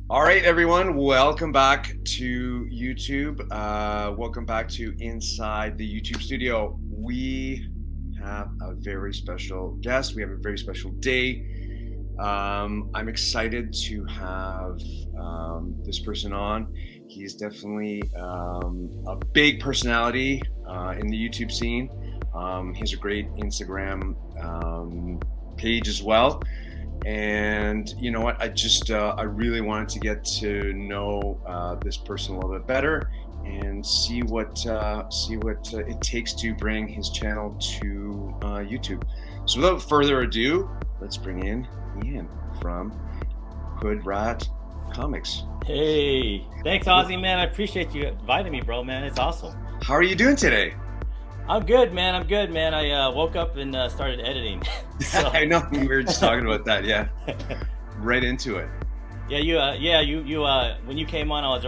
All right, everyone, welcome back to YouTube. Welcome back to Inside the YouTube Studio. We have a very special guest. We have a very special day. I'm excited to have this person on. He's definitely a big personality in the YouTube scene. He has a great Instagram page as well. And you know what? I really wanted to get to know this person a little bit better and see what it takes to bring his channel to YouTube. So without further ado, let's bring in Ian from Hoodrat Comics. Hey, thanks, Ozzy, man. I appreciate you inviting me, bro, man. It's awesome. How are you doing today? I'm good, man. I woke up and started editing. So. I know we were just talking about that. Yeah, right into it. Yeah, you. When you came on, I was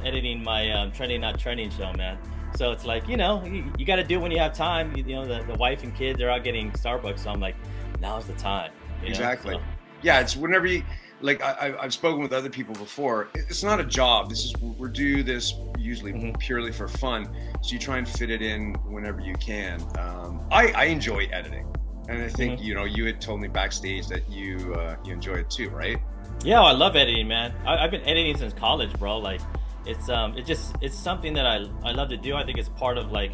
editing my Trending Not Trending show, man. So it's like, you got to do it when you have time. The wife and kids, they're out getting Starbucks. So I'm like, now's the time. Exactly. So. Yeah, it's whenever you. Like I've spoken with other people before. It's not a job. We do this usually purely for fun. So you try and fit it in whenever you can. I enjoy editing, and I think you had told me backstage that you enjoy it too, right? Yeah, I love editing, man. I've been editing since college, bro. Like it's something that I love to do. I think it's part of I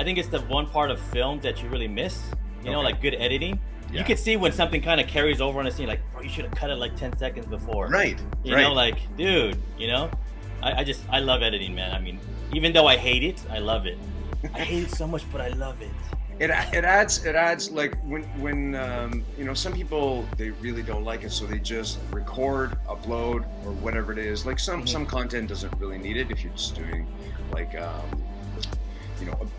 think it's the one part of film that you really miss. Like good editing. Yeah. You can see when something kind of carries over on a scene, like, bro, you should have cut it like 10 seconds before. Right. You know, like, dude, I love editing, man. I mean, even though I hate it, I love it. I hate it so much, but I love it. It adds like when some people, they really don't like it, so they just record, upload, or whatever it is. Like some content doesn't really need it if you're just doing like a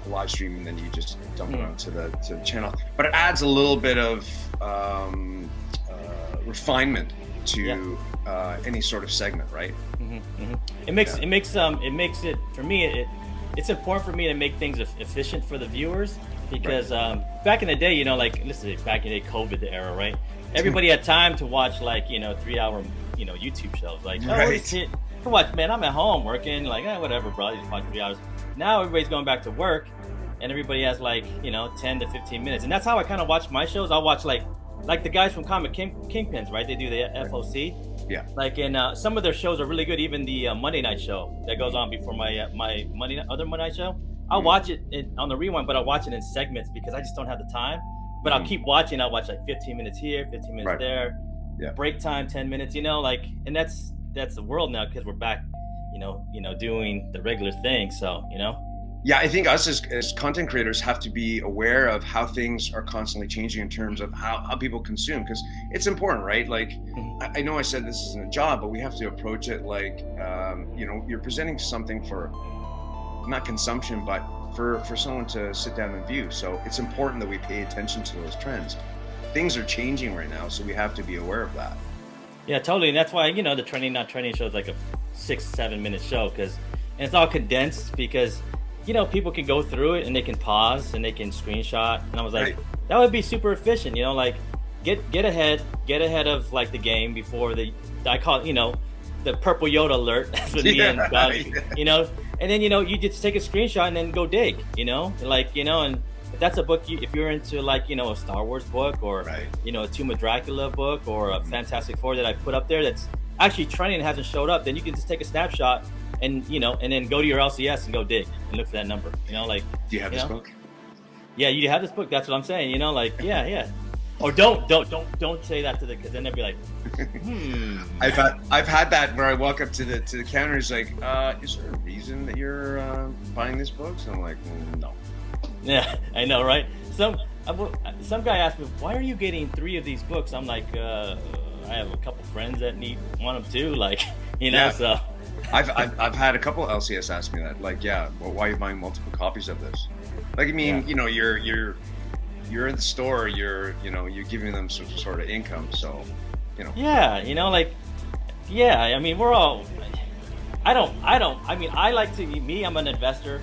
live stream, and then you just dump it onto the channel. But it adds a little bit of refinement to any sort of segment, right? It makes it for me. It's important for me to make things efficient for the viewers because back in the day, back in the COVID era, right? Everybody had time to watch 3-hour YouTube shows. Watch, man, I'm at home working, whatever, bro. I just watch 3 hours. Now everybody's going back to work, and everybody has 10 to 15 minutes, and that's how I kind of watch my shows. I'll watch like the guys from Comic Kingpins, right? They do the FOC. Yeah. Some of their shows are really good. Even the Monday night show that goes on before my Monday night show. I'll watch it on the rewind, but I'll watch it in segments because I just don't have the time. But I'll keep watching. I'll watch 15 minutes here, 15 minutes there. Yeah. Break time, 10 minutes. And that's the world now because we're back. Doing the regular thing. So, Yeah, I think us as content creators have to be aware of how things are constantly changing in terms of how people consume, because it's important, right? Like, I know I said this isn't a job, but we have to approach it like, you're presenting something for not consumption, but for someone to sit down and view. So it's important that we pay attention to those trends. Things are changing right now, so we have to be aware of that. Yeah, totally. And that's why, the Trending Not Trending show is like a 6-7 minute show and it's all condensed because, people can go through it and they can pause and they can screenshot. And I was like, that would be super efficient, get ahead of the game before I call it, the purple Yoda alert. That's what me and God, and then, you just take a screenshot and then go dig, and if that's a book, if you're into a Star Wars book or a Tomb of Dracula book or a Fantastic Four that I put up there that's actually trending and hasn't showed up, then you can just take a snapshot and and then go to your LCS and go dig and look for that number. Do you have this book? Yeah, you have this book. That's what I'm saying. Yeah. Or don't say that to because then they'll be like, I've had that where I walk up to the counter. It's like, is there a reason that you're buying this book? So I'm like, no. Yeah, I know, right? Some guy asked me, why are you getting 3 of these books? I'm like, I have a couple friends that want them too, so. I've had a couple LCS ask me that, well, why are you buying multiple copies of this? You're in the store, you're giving them some sort of income, so, Yeah, I mean, we're all, I like to, I'm an investor.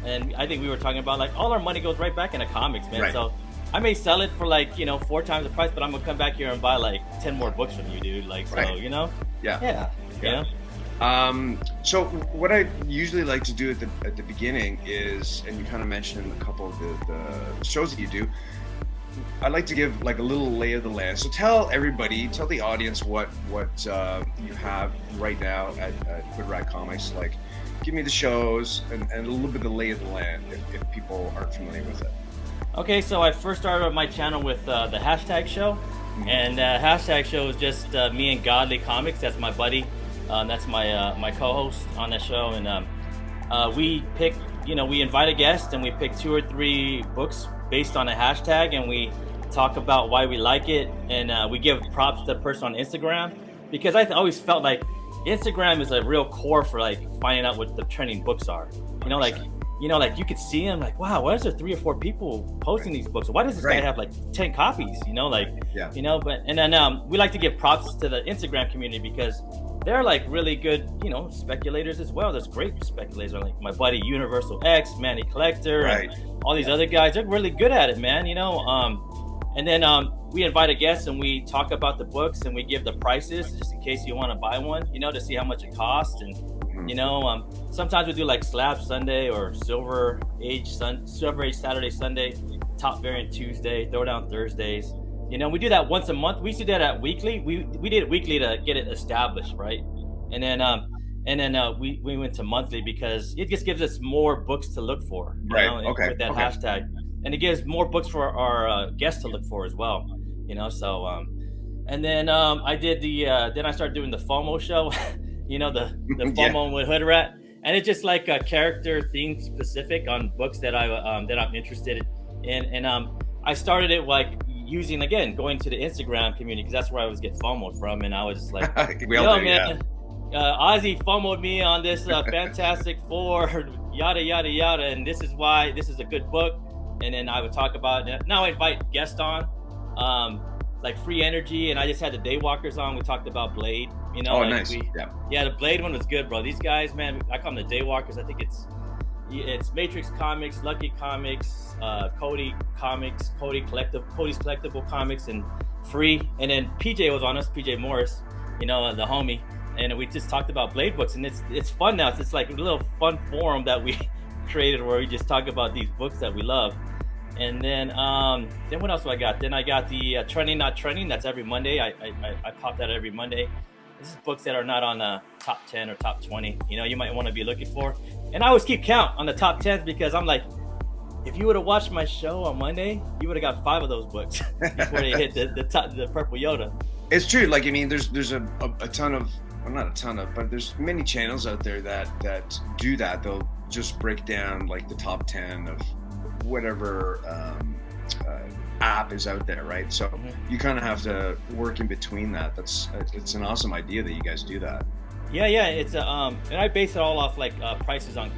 And I think we were talking about all our money goes right back into comics, man. Right. So I may sell it for 4 times the price, but I'm gonna come back here and buy 10 more books from you, dude. So Yeah. Yeah. Yeah. So what I usually like to do at the beginning is, and you kind of mentioned a couple of the shows that you do, I like to give like a little lay of the land. So tell the audience what you have right now at Hoodrat Comics. Like, give me the shows and a little bit of the lay of the land if people aren't familiar with it. Okay, so I first started my channel with the hashtag show, and hashtag show is just me and Godly Comics. That's my buddy. That's my co-host on that show, and we pick, we invite a guest and we pick 2 or 3 books based on a hashtag, and we talk about why we like it, and we give props to the person on Instagram, because I always felt like Instagram is a real core for like finding out what the trending books are. Like you could see them like, wow, why is there 3 or 4 people posting these books? Why does this guy have like 10 copies? But then we like to give props to the Instagram community because they're like really good, speculators as well. There's great speculators, like my buddy Universal X, Manny Collector, and all these other guys. They're really good at it, man. And then we invite a guest and we talk about the books and we give the prices just in case you want to buy one, to see how much it costs. And sometimes we do like Slab Sunday or Silver Age Saturday, Sunday, Top Variant Tuesday, Throwdown Thursdays. We do that once a month. We used to do that weekly. We did it weekly to get it established, right? And then we went to monthly because it just gives us more books to look for, with that hashtag, and it gives more books for our guests to look for as well, So and then I did then I started doing the FOMO show, the FOMO with Hoodrat, and it's just like a character theme specific on books that I'm interested in, and I started it like going to the Instagram community because that's where I was getting FOMO'd from, and I was just like, Ozzy FOMO'd me on this Fantastic Four, yada yada yada, and this is why this is a good book. And then I would talk about it. Now I invite guests on, like Free Energy, and I just had the Daywalkers on. We talked about Blade. Nice. The Blade one was good, bro. These guys, man, I call them the Daywalkers. I think it's Matrix Comics, Lucky Comics, Cody's Collectible Comics, and Free. And then PJ was on us, PJ Morris, the homie, and we just talked about Blade books, and it's fun now. It's like a little fun forum that we created where we just talk about these books that we love. And then what else do I got? Then I got the Trending Not Trending. That's every Monday. I pop that every Monday. This is books that are not on the top 10 or top 20. You might want to be looking for. And I always keep count on the top 10s because I'm like, if you would have watched my show on Monday, you would have got 5 of those books before they hit the purple Yoda. It's true. Like, I mean, there's a ton of, well, not a ton of, but there's many channels out there that do that. They'll just break down like the top 10 of whatever app is out there, right? So you kind of have to work in between that. It's an awesome idea that you guys do that. Yeah, it's and I base it all off like prices on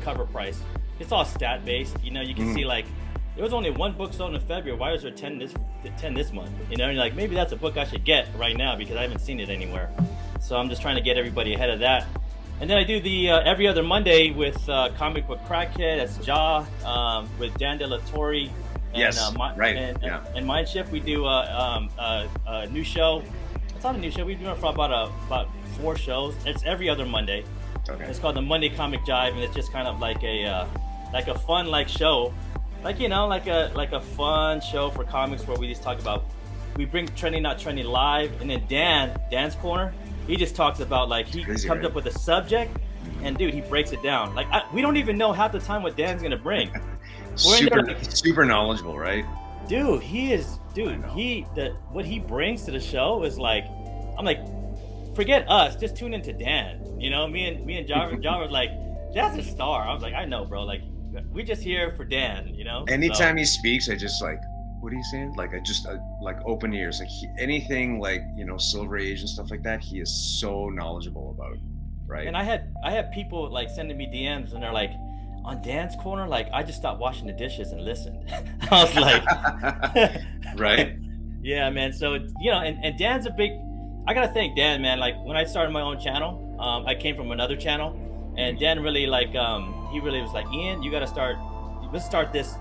cover price. It's all stat based. You can see like there was only 1 book sold in February. Why is there 10 this month? And you're like, maybe that's a book I should get right now because I haven't seen it anywhere. So I'm just trying to get everybody ahead of that. And then I do the every other Monday with Comic Book Crackhead. That's Jaw with Dan De La Torre. And, and Mindshift. We do a new show. It's not a new show. We've been doing it for about 4 shows. It's every other Monday. Okay. It's called the Monday Comic Jive, and it's just kind of like a fun show, like a fun show for comics where we just talk about. We bring Trending Not Trending live, and then Dan's Corner. He just talks about he comes up with a subject, and dude, he breaks it down. We don't even know half the time what Dan's gonna bring. Super knowledgeable, right? Dude, he is. Dude, what he brings to the show is I'm like, forget us, just tune into Dan. Me and John was like, that's a star. I was like, I know, bro. We're just here for Dan. Anytime he speaks, I just what are you saying? I just open ears. Anything Silver Age and stuff like that. He is so knowledgeable about, right? And I had people sending me DMs, and they're like, on Dan's Corner, I just stopped washing the dishes and listened. I was like, right? Yeah, man. So and Dan's a big. I gotta thank Dan, man. When I started my own channel, I came from another channel, and Dan really he really was like, Ian, you gotta start. Let's start this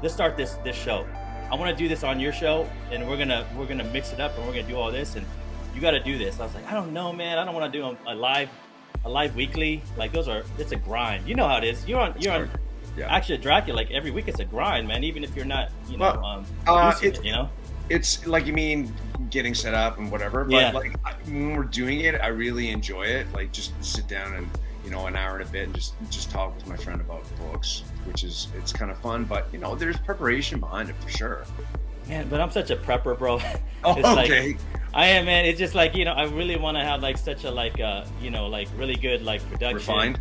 show. I want to do this on your show, and we're gonna mix it up, and we're gonna do all this, and you got to do this. I was like, I don't know, man. I don't want to do a live weekly. Like it's a grind. You know how it is. You're on Yeah. actually Dracula. Like every week it's a grind, man. Even if you're not, It's like, you mean getting set up and whatever, but like when we're doing it, I really enjoy it. Like just sit down and, an hour and a bit and just talk with my friend about books, which it's kind of fun, but there's preparation behind it for sure. Man, but I'm such a prepper, bro. Oh, it's okay. Like, I am, man. It's just like, I really want to have like such a like really good like production.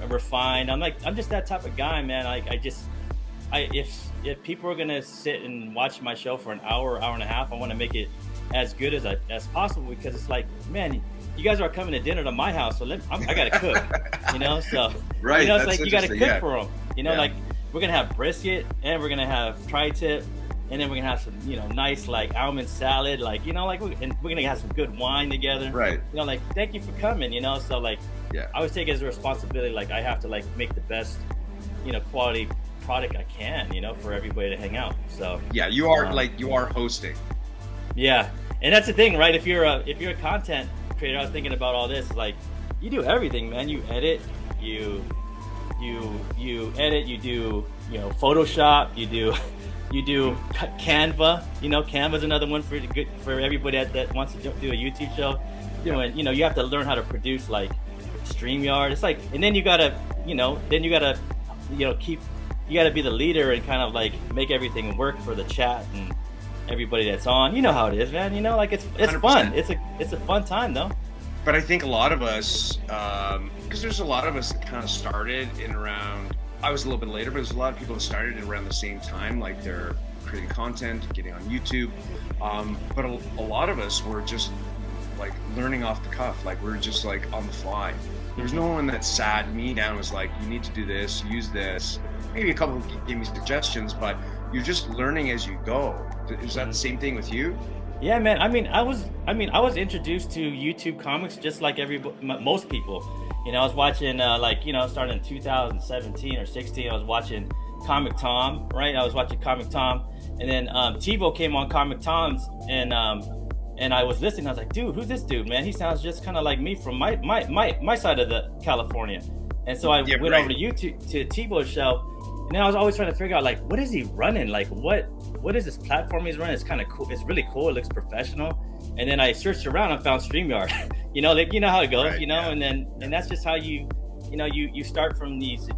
Refined. I'm just that type of guy, man. Like if people are gonna sit and watch my show for an hour and a half, I want to make it as good as possible, because it's like, man, you guys are coming to dinner to my house, so I gotta cook, so right. It's like you gotta cook for them, like we're gonna have brisket and we're gonna have tri-tip, and then we're gonna have some nice like almond salad, like and we're gonna have some good wine together, right? Like thank you for coming, so like I always take it as a responsibility, like I have to like make the best quality product I can, for everybody to hang out. So yeah, you are hosting. Yeah, and that's the thing, right? If you're a content creator, I was thinking about all this, like you do everything, man. You edit, you edit, you do Photoshop, you do Canva. Canva's another one for everybody that wants to do a YouTube show. You have to learn how to produce like StreamYard. It's like, and then you gotta be the leader and kind of like make everything work for the chat and everybody that's on. You know how it is, man. Like it's 100%. Fun. It's a fun time though. But I think a lot of us, because there's a lot of us that kind of started in around, I was a little bit later, but there's a lot of people that started in around the same time, like they're creating content, getting on YouTube. But a lot of us were just like learning off the cuff, like we're just like on the fly. There's no one that sat me down and was like, you need to do this, use this. Maybe a couple gave me suggestions, but you're just learning as you go. Is that the same thing with you? Yeah, man. I was introduced to YouTube comics just like most people. I was watching starting in 2017 or 16. I was watching Comic Tom, right? I was watching Comic Tom, and then TiVo came on Comic Tom's, and I was listening. I was like, dude, who's this dude, man? He sounds just kind of like me from my side of the California. And so I went over to YouTube to TiVo's show. And then I was always trying to figure out, like, what is he running? Like, what is this platform he's running? It's kind of cool. It's really cool. It looks professional. And then I searched around and found StreamYard. Like, how it goes, right, and that's just how you start from these,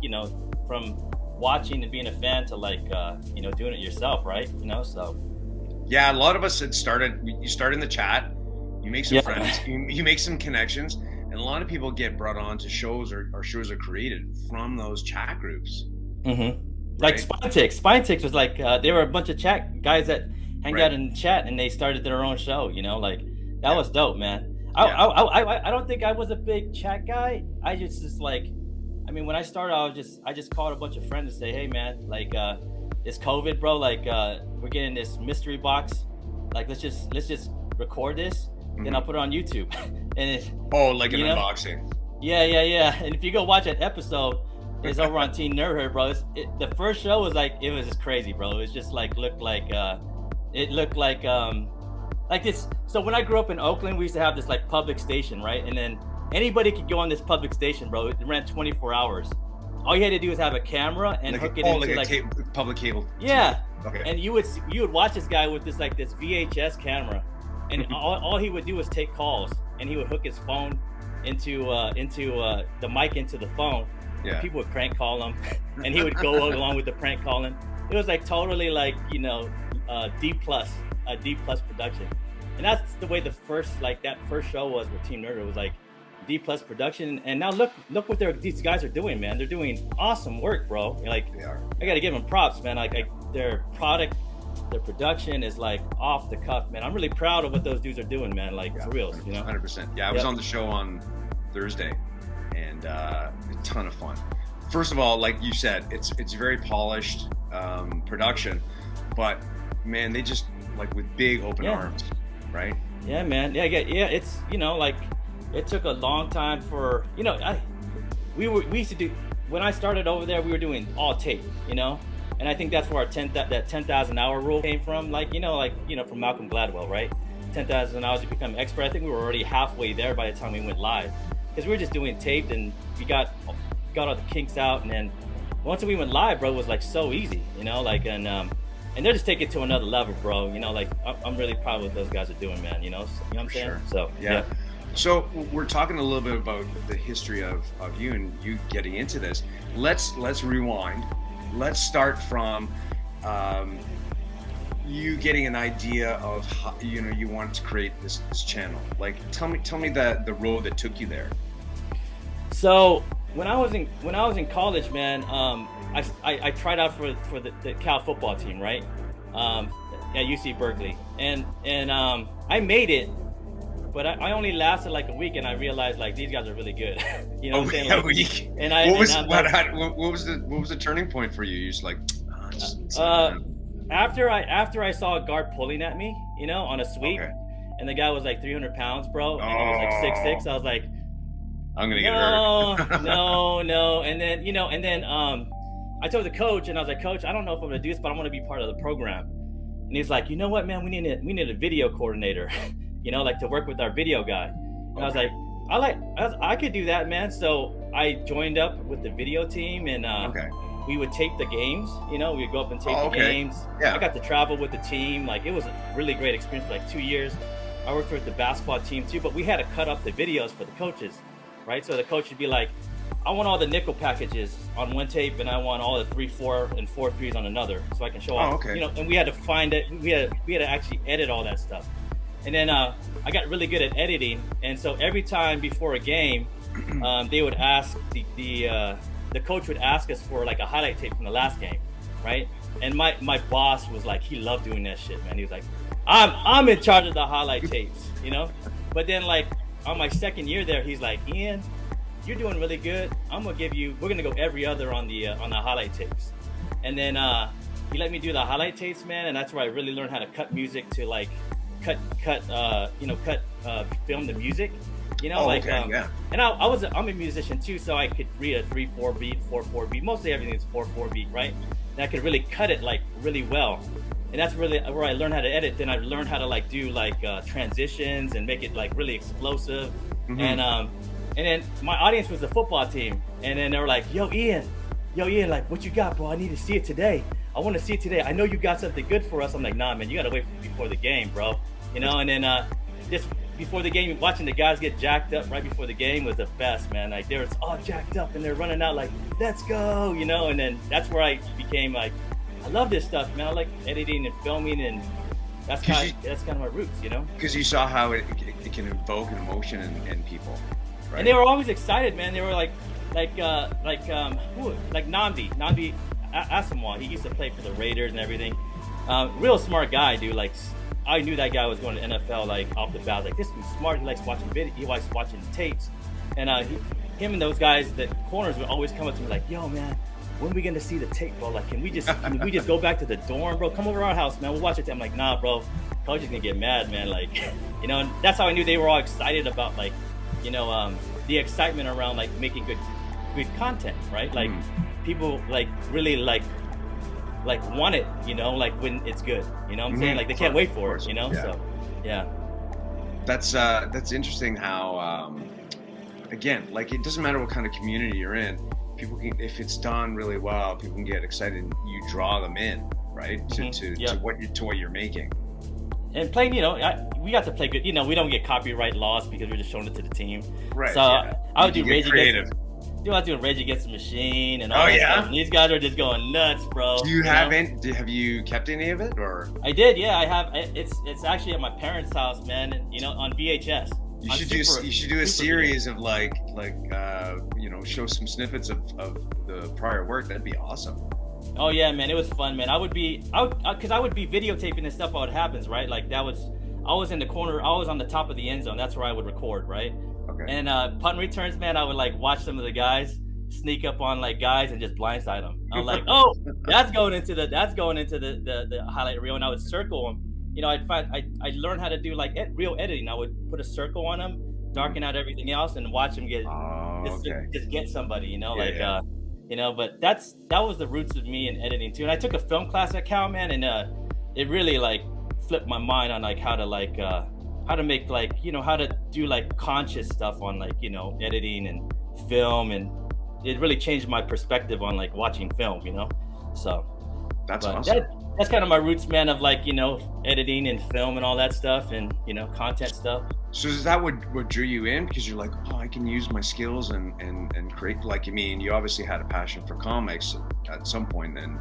from watching and being a fan to like, doing it yourself, right? So. Yeah, a lot of us had started, you start in the chat, you make some friends, you make some connections, and a lot of people get brought on to shows or shows are created from those chat groups. Mm-hmm. Like Spine was like, they were a bunch of chat guys that hang out in the chat, and they started their own show, like that was dope, man. I don't think I was a big chat guy. I just like, when I started, I just called a bunch of friends and say, hey man, like, it's COVID, bro. Like, we're getting this mystery box. Like, let's just record this, then I'll put it on YouTube. And like an unboxing. Yeah. And if you go watch that episode, it's over on Teen Nerd Herd, bro. The first show was like, it was just crazy, bro. It was just like it looked like this. So when I grew up in Oakland, we used to have this like public station, right? And then anybody could go on this public station, bro. It ran 24 hours. All you had to do is have a camera and hook it into public cable. Yeah. Okay. And you would watch this guy with this VHS camera, and all he would do was take calls, and he would hook his phone into the mic into the phone. Yeah. People would prank call him, and he would go along with the prank calling. It was like totally like D plus production, and that's the way that first show was with Team Nerd. It was like D plus production, and now look what these guys are doing, man. They're doing awesome work, bro. Like, they are. I gotta give them props, man. Like their product, their production is like off the cuff, man. I'm really proud of what those dudes are doing, man. Like, for real, 100%. Yeah, I was on the show on Thursday, and a ton of fun. First of all, like you said, it's very polished production, but man, they just like with big open arms, right? Yeah, man. Yeah. It's like. It took a long time for we used to do, when I started over there, we were doing all tape, and I think that's where our 10,000 hour rule came from, from Malcolm Gladwell, right? 10,000 hours to become expert. I think we were already halfway there by the time we went live, because we were just doing taped and we got all the kinks out. And then once we went live, bro, it was like so easy, like, and they're just taking it to another level, bro. Like I'm really proud of what those guys are doing, man. You know what I'm saying? Sure. So yeah. So we're talking a little bit about the history of you and you getting into this. Let's rewind. Let's start from you getting an idea of how you wanted to create this channel. Like tell me the road that took you there. So when I was in college, man, I tried out for the Cal football team, right? At UC Berkeley, and I made it, but I only lasted like a week, and I realized like these guys are really good. You know what I'm saying? Like, a week. And what was the turning point for you? You're just like, after I saw a guard pulling at me, on a sweep, okay. And the guy was like 300 pounds, bro, and he was like 6'6". I was like, I'm gonna get hurt. no. And then I told the coach, and I was like, Coach, I don't know if I'm gonna do this, but I want to be part of the program. And he's like, you know what, man, we need a video coordinator, like to work with our video guy. And I was like, I could do that, man. So I joined up with the video team, and we would tape the games. We'd go up and tape the games. Yeah. I got to travel with the team. Like, it was a really great experience for like 2 years. I worked with the basketball team too, but we had to cut up the videos for the coaches, right? So the coach would be like, I want all the nickel packages on one tape, and I want all the 3-4 and 4-3s on another, so I can show off. And we had to find it. We had to actually edit all that stuff. And then I got really good at editing, and so every time before a game, they would ask the coach would ask us for like a highlight tape from the last game, right? And my boss was like, he loved doing that shit, man. He was like, I'm in charge of the highlight tapes, But then like on my second year there, he's like, Ian, you're doing really good. We're gonna go every other on the highlight tapes. And then he let me do the highlight tapes, man, and that's where I really learned how to cut music to like film the music, And I'm a musician too, so I could read a 3/4 beat, 4/4 beat. Mostly everything is 4/4 beat, right? And I could really cut it like really well. And that's really where I learned how to edit. Then I learned how to like do like transitions and make it like really explosive. Mm-hmm. And then my audience was the football team, and then they were like, Yo Ian, like what you got, bro? I need to see it today. I want to see it today. I know you got something good for us. I'm like, nah, man, you gotta wait before the game, bro. And then just before the game, watching the guys get jacked up right before the game was the best, man. Like they were all jacked up and they're running out like, let's go, And then that's where I became like, I love this stuff, man. I like editing and filming, and that's kind of my roots, Because you saw how it can evoke an emotion in people, right? And they were always excited, man. They were like Namdi Asamoah. He used to play for the Raiders and everything. Real smart guy, dude. Like, I knew that guy was going to NFL like off the bat. Like, this dude's smart. He likes watching video. He likes watching tapes. And him and those guys, the corners, would always come up to me like, Yo, man, when are we gonna see the tape, bro? Like, can we just go back to the dorm, bro? Come over to our house, man. We'll watch it. I'm like, nah, bro. Coach is gonna get mad, man. Like, and that's how I knew they were all excited about like, the excitement around like making good content, right? Like, people like really like want it, like when it's good. You know what I'm saying? Like they can't wait for it, Yeah. So, yeah. That's interesting how again, like it doesn't matter what kind of community you're in. People can, if it's done really well, people can get excited. And you draw them in, right? To what you're making. And playing, we got to play good. We don't get copyright laws because we're just showing it to the team. Right. So yeah. I would do Rage Against. I was doing Rage Against the Machine and all that stuff. And these guys are just going nuts, bro. Have you kept any of it, or? I did, yeah. I have. It's actually at my parents' house, man. And, on VHS. You should do a series of like show some snippets of the prior work. That'd be awesome. Oh yeah, man, it was fun, man. I would be videotaping the stuff while it happens, right? Like I was in the corner, I was on the top of the end zone. That's where I would record, right? Okay. And punt returns, man, I would like watch some of the guys sneak up on like guys and just blindside them. I'm like, oh, that's going into the highlight reel, and I would circle them. I learned how to do like real editing. I would put a circle on them, darken out everything else, and watch them just get somebody, but that was the roots of me in editing too. And I took a film class at Cal, man, and it really like flipped my mind on like how to like how to make like, how to do like conscious stuff on like, editing and film, and it really changed my perspective on like watching film. So, That's but awesome. that's kind of my roots, man, of like, editing and film and all that stuff, and content stuff. So is that what drew you in? Because you're like, oh, I can use my skills and create. Like, I mean, you obviously had a passion for comics at some point. Then,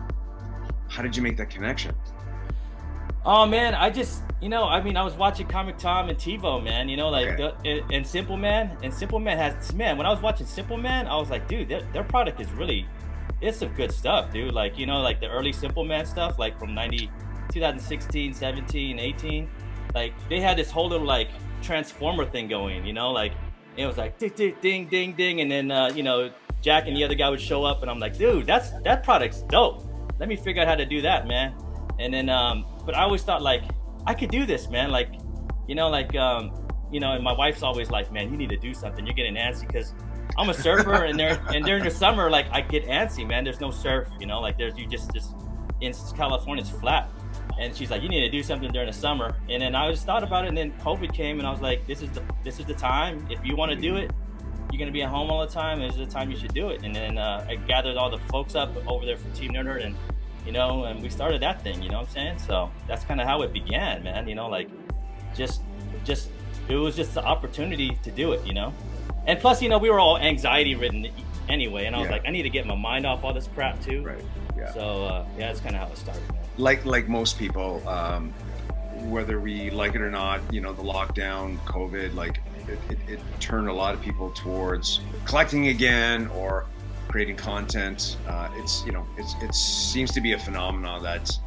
how did you make that connection? Oh man, I just, I mean, I was watching Comic Tom and TiVo, man, like Okay. and Simple Man, has, man, when I was watching Simple Man, I was like, dude, their product is really, it's some good stuff, dude. Like, like the early Simple Man stuff, like from 2016, 17, 18, like they had this whole little like transformer thing going, like it was like ding, ding, ding, ding, ding, and then Jack and the other guy would show up, and I'm like, dude, that product's dope. Let me figure out how to do that, man. And then but I always thought like I could do this, man. Like, and my wife's always like, man, you need to do something. You're getting antsy, because I'm a surfer, and during the summer, like I get antsy, man. There's no surf, like you just in California, it's flat. And she's like, you need to do something during the summer. And then I just thought about it, and then COVID came, and I was like, this is the time. If you want to do it, you're gonna be at home all the time. This is the time you should do it. And then I gathered all the folks up over there from Team Nerd, and and we started that thing. You know what I'm saying? So that's kind of how it began, man. Like just it was just the opportunity to do it. And plus, we were all anxiety ridden anyway, and I was like, I need to get my mind off all this crap too. Right. Yeah. So yeah, that's kind of how it started, man. Like most people, whether we like it or not, the lockdown, COVID, like it turned a lot of people towards collecting again or creating content. It seems to be a phenomenon that's,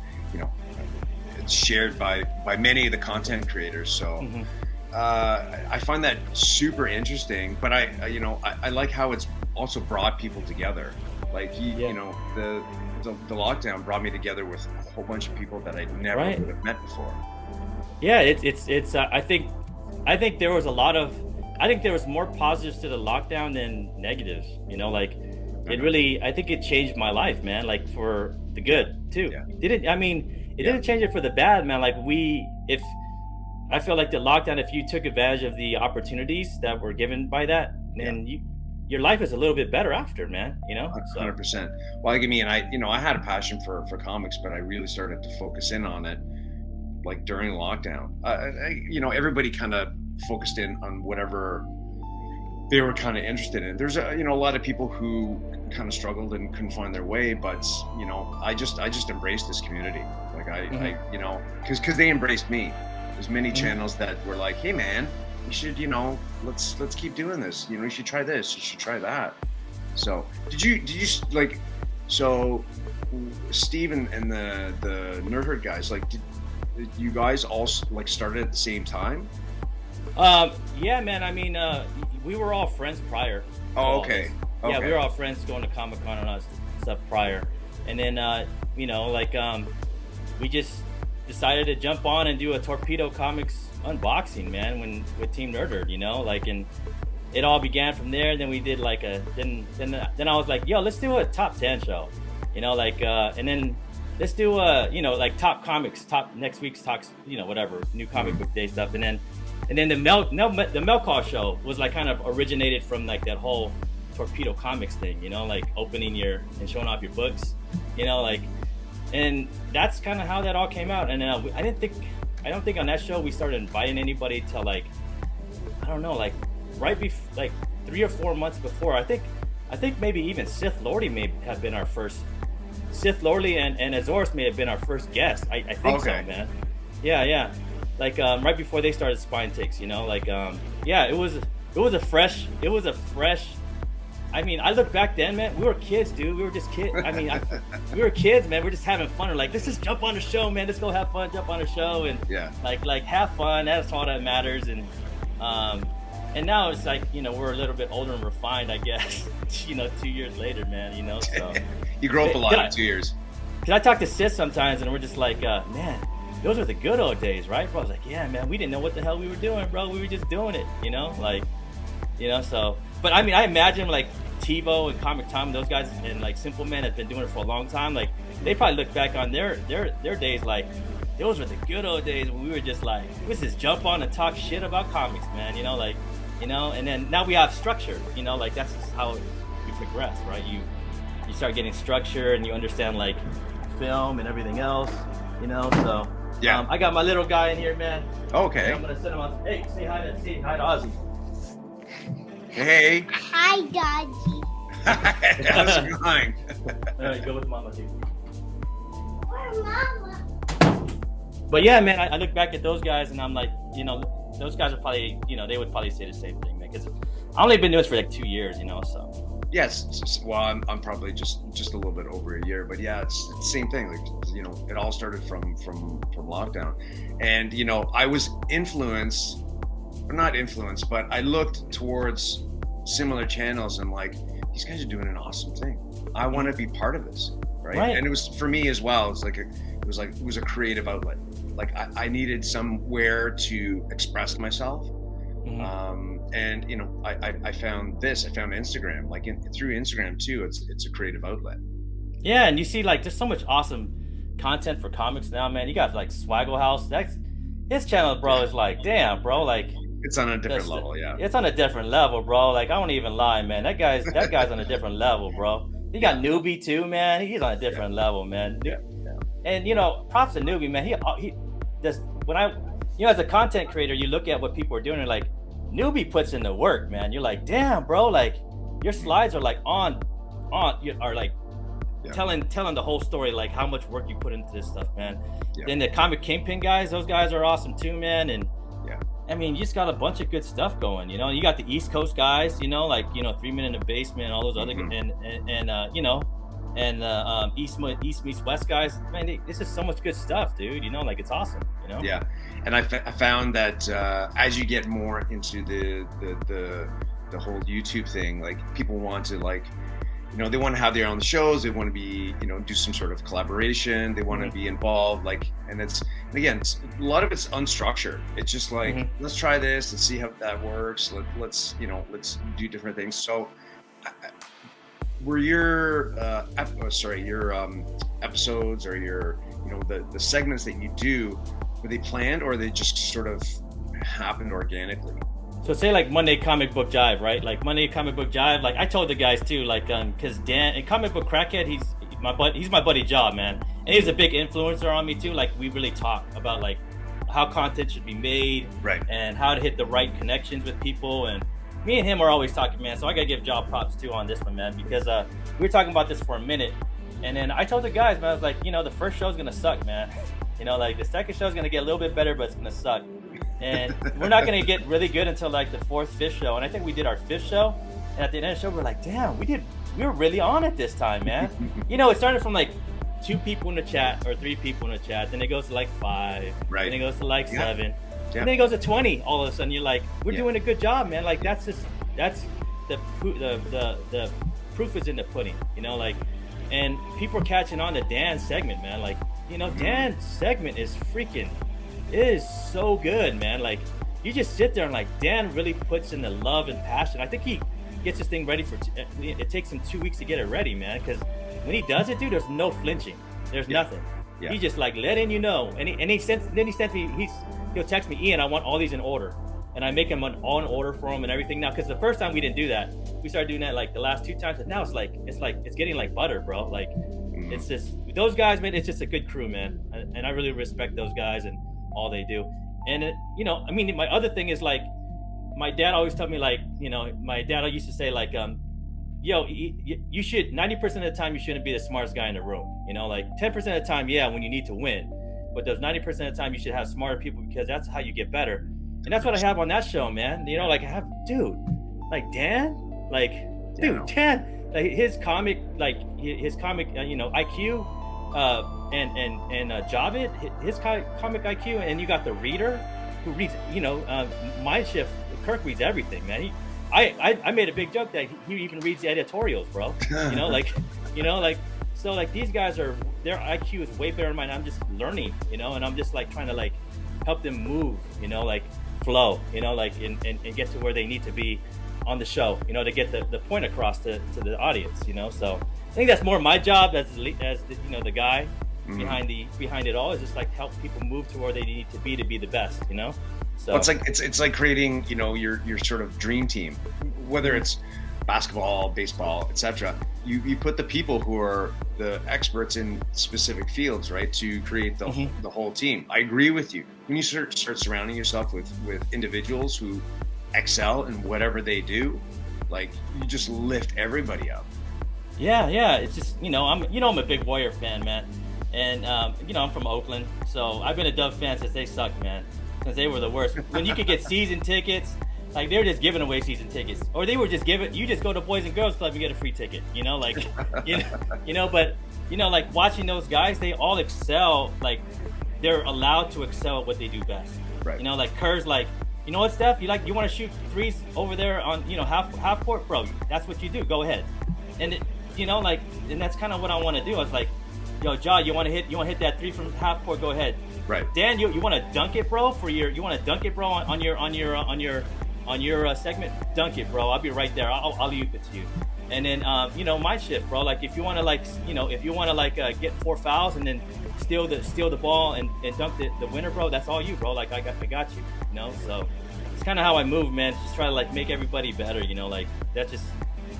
it's shared by many of the content creators. So I find that super interesting, but I like how it's also brought people together. Like the lockdown brought me together with a whole bunch of people that I never would have met before. Yeah, it's I think there was there was more positives to the lockdown than negatives. It really, I think it changed my life, man. Like for the good too. Yeah. It didn't change it for the bad, man. Like if I feel like the lockdown, if you took advantage of the opportunities that were given by that, then your life is a little bit better after, man. 100%. Well, like me, and I had a passion for comics, but I really started to focus in on it like during lockdown. Everybody kind of focused in on whatever they were kind of interested in. There's a lot of people who kind of struggled and couldn't find their way, but I just embraced this community. Like because they embraced me. There's many channels that were like, hey man, you should, let's keep doing this. You should try this. You should try that. So did you like, so Steve and the Nerd Herd guys, like, did you guys all like started at the same time? Yeah, man. I mean, we were all friends prior. Oh, okay. Yeah, we were all friends going to Comic-Con and all that stuff prior. And then, we just decided to jump on and do a Torpedo Comics unboxing, man, with Team Nerd, and it all began from there. Then we did like then I was like, yo, let's do a top 10 show, and then let's do like top comics, top next week's talks, whatever, new comic book day stuff. And then the Mel Call show was like kind of originated from like that whole Torpedo Comics thing, like opening and showing off your books, and that's kind of how that all came out. And I don't think on that show we started inviting anybody till like, I don't know, like right before, like 3 or 4 months before. I think maybe even Sith Lordy may have been our first. Sith Lordy and Azores may have been our first guest. I think so, man. Yeah. Like right before they started Spine Takes, it was a fresh. I mean, I look back then, man. We were kids, dude. We were just kids. I mean, we were kids, man. We're just having fun. We're like, let's just jump on the show, man. Let's go have fun, jump on the show, and like have fun. That's all that matters. And now it's like, we're a little bit older and refined, I guess. 2 years later, man. So you grow up a lot in 2 years. Cause I talk to Sis sometimes, and we're just like, man, those are the good old days, right? Bro, I was like, yeah, man, we didn't know what the hell we were doing, bro. We were just doing it, so. But I mean, I imagine like TiVo and Comic Tom, those guys, and like Simple Man have been doing it for a long time. Like they probably look back on their days like, those were the good old days when we were just like, let's just jump on and talk shit about comics, man. And then now we have structure. Like that's just how we progress, right? You start getting structure and you understand like film and everything else. So Yeah. I got my little guy in here, man. Okay. I'm gonna send him on. Hey, say hi to Ozzy. Hey. Hi, Daddy. How's it going? All right, go with Mama, dude. Where's Mama? But yeah, man, I look back at those guys and I'm like, those guys are probably, they would probably say the same thing, man. Because I've only been doing this for like 2 years, so. Yes. Well, I'm probably just a little bit over a year, but yeah, it's the same thing. Like, it all started from lockdown, and I was influenced, or not influenced, but I looked towards similar channels and like, these guys are doing an awesome thing. I want to be part of this, right? And it was for me as well. It was a creative outlet. Like I needed somewhere to express myself. And I found Instagram, like through Instagram too. It's a creative outlet. Yeah, and you see like there's so much awesome content for comics now, man. You got like Swaggle House. His channel, bro, is like, damn, bro, like it's on a different level. Yeah, it's on a different level, bro. Like I won't even lie, man. That guy's on a different level, bro. You got Newbie too, man. He's on a different level, man. Yeah. And props to Newbie, man. He does when as a content creator, you look at what people are doing and like. Newbie puts in the work, man. You're like, damn, bro, like your slides are like telling the whole story, like how much work you put into this stuff, man. Yeah. Then the Comic Kingpin guys, those guys are awesome too, man. And I mean, you just got a bunch of good stuff going. You got the East Coast guys, like 3 Men in the Basement, all those other East meets West guys. Man, this is so much good stuff, dude. Like it's awesome. Yeah, and I found that as you get more into the whole YouTube thing, like people want to they want to have their own shows. They want to be do some sort of collaboration. They want to be involved. And a lot of it's unstructured. It's just like let's try this. Let's see how that works. Let's do different things. So. Were your episodes or your the segments that you do, were they planned or they just sort of happened organically? So say like Monday Comic Book Jive, right? Like Monday Comic Book Jive, like I told the guys too, like because Dan and Comic Book Crackhead, he's my buddy Job, man, and he's a big influencer on me too. Like we really talk about like how content should be made, right, and how to hit the right connections with people. And me and him are always talking, man. So I gotta give Job props too on this one, man, because we were talking about this for a minute, and then I told the guys, man, I was like, the first show's gonna suck, man. Like the second show's gonna get a little bit better, but it's gonna suck, and we're not gonna get really good until like the 4th, 5th show. And I think we did our 5th show, and at the end of the show, we're like, damn, we were really on it this time, man. It started from like 2 people in the chat or 3 people in the chat, then it goes to like 5, right, then it goes to like 7. And then it goes to 20. All of a sudden, you're like, "We're doing a good job, man." Like that's the proof is in the pudding, and people are catching on to Dan's segment, man. Like, Dan's segment is so good, man. Like, you just sit there and like Dan really puts in the love and passion. I think he gets this thing ready it takes him 2 weeks to get it ready, man. Because when he does it, dude, there's no flinching. There's nothing. Yeah. He's just like letting and he sends me. He'll text me, Ian, I want all these in order, and I make him an all in order for him and everything now. Because the first time we didn't do that, we started doing that like the last 2 times, and now it's getting like butter, bro. Like it's just those guys, man. It's just a good crew, man, and I really respect those guys and all they do. And my other thing is like, my dad always told me like, my dad used to say like, you should 90% of the time you shouldn't be the smartest guy in the room. Like 10% of the time, when you need to win. But those 90% of the time, you should have smarter people because that's how you get better. And that's what I have on that show, man. Like I have, dude, like Dan, like, dude, Dan, like his comic, IQ, and Javed, his comic IQ, and you got the reader who reads, Mind Shift. Kirk reads everything, man. I made a big joke that he even reads the editorials, bro. So like these guys their IQ is way better than mine. I'm just learning, and I'm just like trying to like help them move, like flow, and get to where they need to be on the show, to get the point across to the audience, So I think that's more my job as the guy, behind it all is just like help people move to where they need to be the best, you know. So well, it's like creating, you know, your sort of dream team, whether it's basketball, baseball, etc. You put the people who are the experts in specific fields, right, to create the whole team. I agree with you. When you start surrounding yourself with individuals who excel in whatever they do, like, you just lift everybody up. Yeah. It's just, you know, I'm a big Warrior fan, man, and you know, I'm from Oakland, so I've been a Dove fan since they sucked, man, since they were the worst. When you could get season tickets. Like, they were just giving away season tickets, or they were just giving. You just go to Boys and Girls Club and get a free ticket. You know, like, you know. But you know, like, watching those guys, they all excel. Like, they're allowed to excel at what they do best. Right. You know, like Kerr's like, you know what, Steph? You want to shoot threes over there on, you know, half court, bro. That's what you do. Go ahead. And it, you know, like, and that's kind of what I want to do. I was like, yo, Ja, you want to hit that three from half court? Go ahead. Right. Dan, you want to dunk it, bro? You want to dunk it, bro, on your segment? Dunk it, bro. I'll be right there. I'll leave it to you. And then you know, my shift, bro. Like, if you want to, like, you know, if you want to, like, get 4 fouls and then steal the ball and dunk the winner, bro, that's all you, bro. Like, I got you. You know, so it's kind of how I move, man. Just try to, like, make everybody better. You know, like, that's just.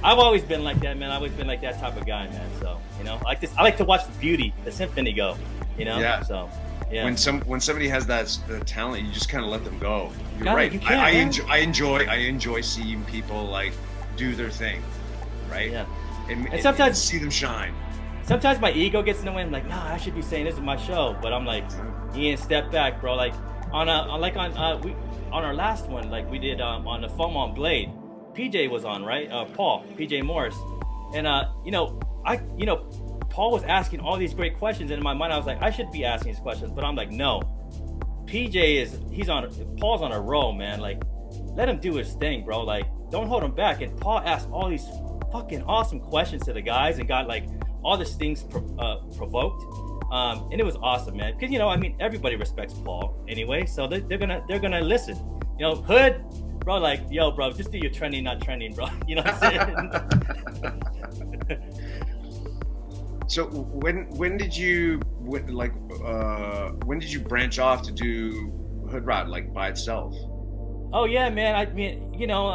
I've always been like that, man. I've always been like that type of guy, man. So, you know, I like to watch the beauty, the symphony go. You know. Yeah. So. Yeah. When somebody has that talent, you just kind of let them go. You're right. You I enjoy seeing people, like, do their thing, right? Yeah. And sometimes see them shine. Sometimes my ego gets in the way. I'm like, nah, I should be saying this is my show, but I'm like, Ian, step back, bro. Like on our last one, like we did on the Foam on Blade, PJ was on, right? PJ Morris, and Paul was asking all these great questions, and in my mind I was like, I should be asking these questions, but I'm like, no. Paul's on a roll, man. Like, let him do his thing, bro. Like, don't hold him back. And Paul asked all these fucking awesome questions to the guys and got, like, all these things provoked. And it was awesome, man. Because, you know, I mean, everybody respects Paul anyway, so they're gonna listen. You know, Hood, bro, like, yo, bro, just do your trending, not trending, bro. You know what I'm saying? So when did you branch off to do Hoodrat, like, by itself? Oh yeah, man. I mean, you know,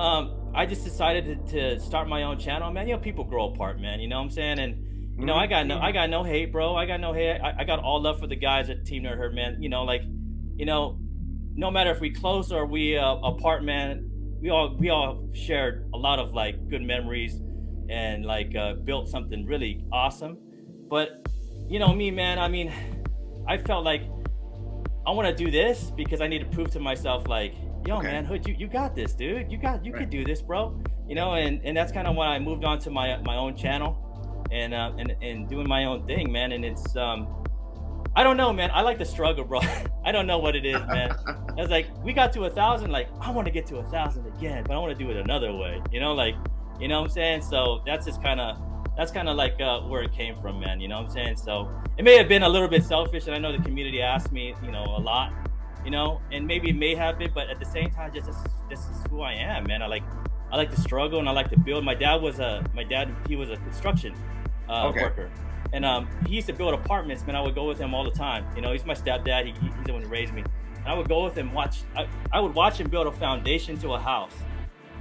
I just decided to start my own channel, man. You know, people grow apart, man. You know what I'm saying? And you know, I got no hate, bro. I got no hate. I got all love for the guys at Team Nerd Herd, man. You know, like, you know, no matter if we close or we apart, man, we all shared a lot of, like, good memories and, like, built something really awesome. But, you know me, man, I mean, I felt like I want to do this because I need to prove to myself, like, yo, man, Hood, you got this, dude. You could do this, bro. You know, and that's kind of when I moved on to my own channel and doing my own thing, man. And it's I don't know, man. I like the struggle, bro. I don't know what it is, man. I was like, we got to 1,000. Like, I want to get to 1,000 again, but I want to do it another way. You know, like, you know what I'm saying? So that's kind of like where it came from, man. You know what I'm saying? So it may have been a little bit selfish, and I know the community asked me, you know, a lot, you know, and maybe it may have been, but at the same time, this is who I am, man. I like to struggle and I like to build. My dad he was a construction worker, and he used to build apartments, man. I would go with him all the time. You know, he's my stepdad. He's the one who raised me. And I would go with him, I would watch him build a foundation to a house,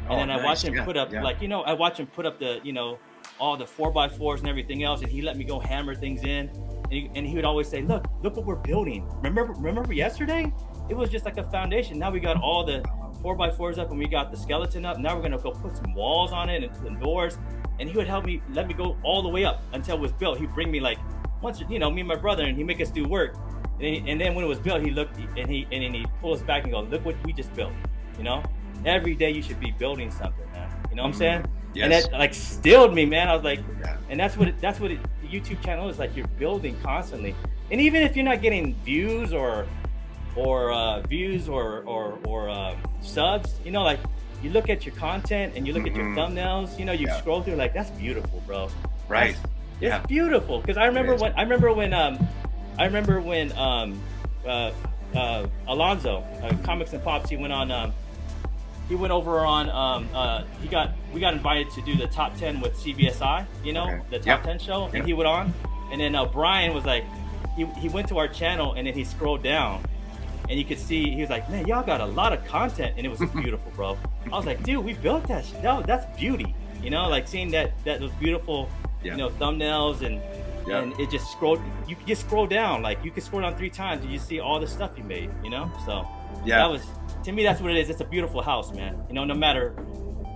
and then I watch him put up like, you know, I watch him put up the, you know, all the 4x4s and everything else, and he let me go hammer things in, and he would always say, look what we're building. Remember yesterday? It was just like a foundation. Now we got all the 4x4s up and we got the skeleton up. Now we're gonna go put some walls on it and doors. And he would let me go all the way up until it was built. He'd bring me, like, once, you know, me and my brother, and he'd make us do work. And then when it was built, he looked and he pull us back and go, look what we just built. You know, every day you should be building something, man. You know what I'm saying? Yes. And that, like, stilled me, man. I was like, and that's what the YouTube channel is like. You're building constantly, and even if you're not getting views or subs, you know, like, you look at your content and you look at your thumbnails, you know, you scroll through, like, that's beautiful, bro. Right. It's beautiful. Because I remember when Alonzo, Comics and Pops, he went on. He went over on. We got invited to do the top 10 with CBSI. You know, the top 10 show, and he went on. And then Brian was like, he went to our channel and then he scrolled down, and you could see he was like, man, y'all got a lot of content, and it was just beautiful, bro. I was like, dude, we built that. No, that's beauty, like seeing that those beautiful, thumbnails and it just scrolled. You could just scroll down, like you could scroll down 3 times and you see all the stuff you made, So that was, to me, that's what it is. It's a beautiful house, man. No matter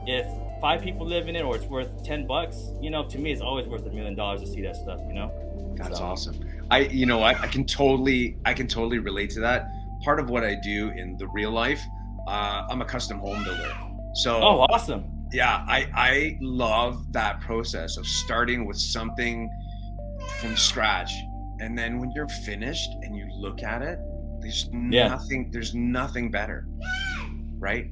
if 5 people live in it or it's worth $10, to me it's always worth $1 million to see that stuff, That's awesome. I can totally relate to that. Part of what I do in the real life, I'm a custom home builder. So awesome. Yeah, I love that process of starting with something from scratch, and then when you're finished and you look at it, there's nothing better, right?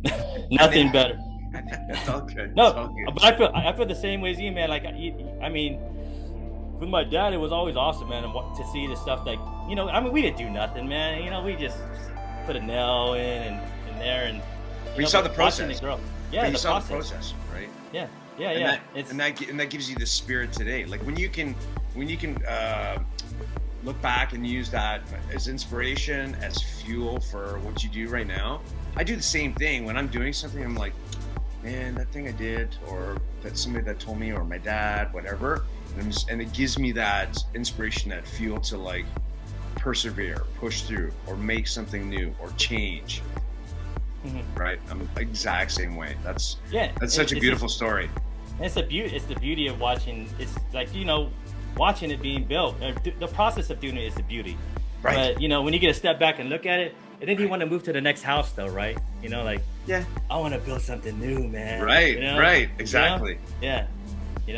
Nothing better. It's all good. No, it's all good. But I feel the same way as you, man. Like, I mean, with my dad, it was always awesome, man, to see the stuff that, we didn't do nothing, man. We just put a nail in and there, and you saw the process. Yeah, you saw the process, right? Yeah. And that gives you the spirit today. Like when you can look back and use that as inspiration, as fuel for what you do right now. I do the same thing when I'm doing something. I'm like, man, that thing I did, or that somebody that told me, or my dad, whatever. And it gives me that inspiration, that fuel to like persevere, push through, or make something new, or change. Mm-hmm. Right? I'm the exact same way. That's such a beautiful story. It's the beauty of watching. It's like, watching it being built. The process of doing it is the beauty. Right. But when you get a step back and look at it, and then you want to move to the next house, though, right? I want to build something new, man. Right. Right. Exactly. Yeah.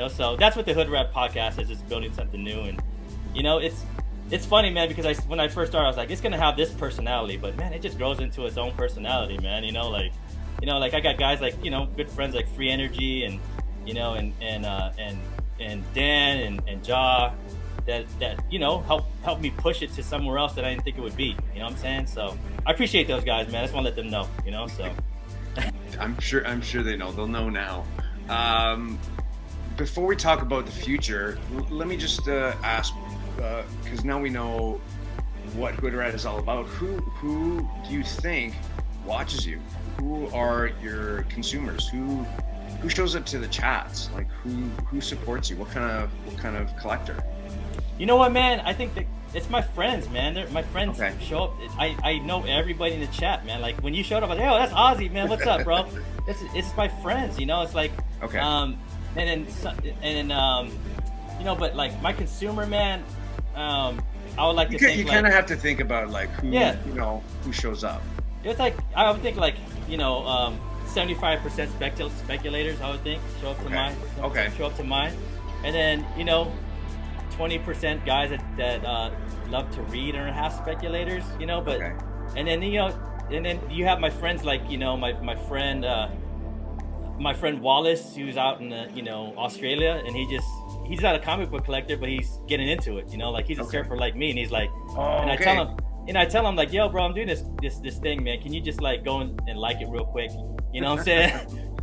So that's what the Hoodrat podcast is building something new. And it's funny, man, because when I first started, I was like, it's gonna have this personality, but man, it just grows into its own personality, man. Like I got guys like, good friends like Free Energy and and Dan and Ja that help me push it to somewhere else that I didn't think it would be. You know what I'm saying? So I appreciate those guys, man. I just want to let them know. So I'm sure they know. They'll know now. Before we talk about the future, let me just ask, because now we know what Hoodrat is all about. Who do you think watches you? Who are your consumers? Who shows up to the chats? Like who supports you? What kind of collector? You know what, man? I think that it's my friends, man. My friends show up. I know everybody in the chat, man. Like when you showed up, I was like, oh, that's Ozzy, man. What's up, bro? It's my friends, It's like but like my consumer, man. I would like to think you kind of have to think about like who who shows up. It's like I would think like 75% speculators. I would think show up to mine. Show up to mine, and then 20% guys that love to read and are half speculators. But and then and then you have my friends like my friend Wallace, who's out in Australia, and he's not a comic book collector, but he's getting into it. Like he's a surfer like me, and he's like, I tell him like, yo, bro, I'm doing this thing, man. Can you just like go and like it real quick? You know what I'm saying?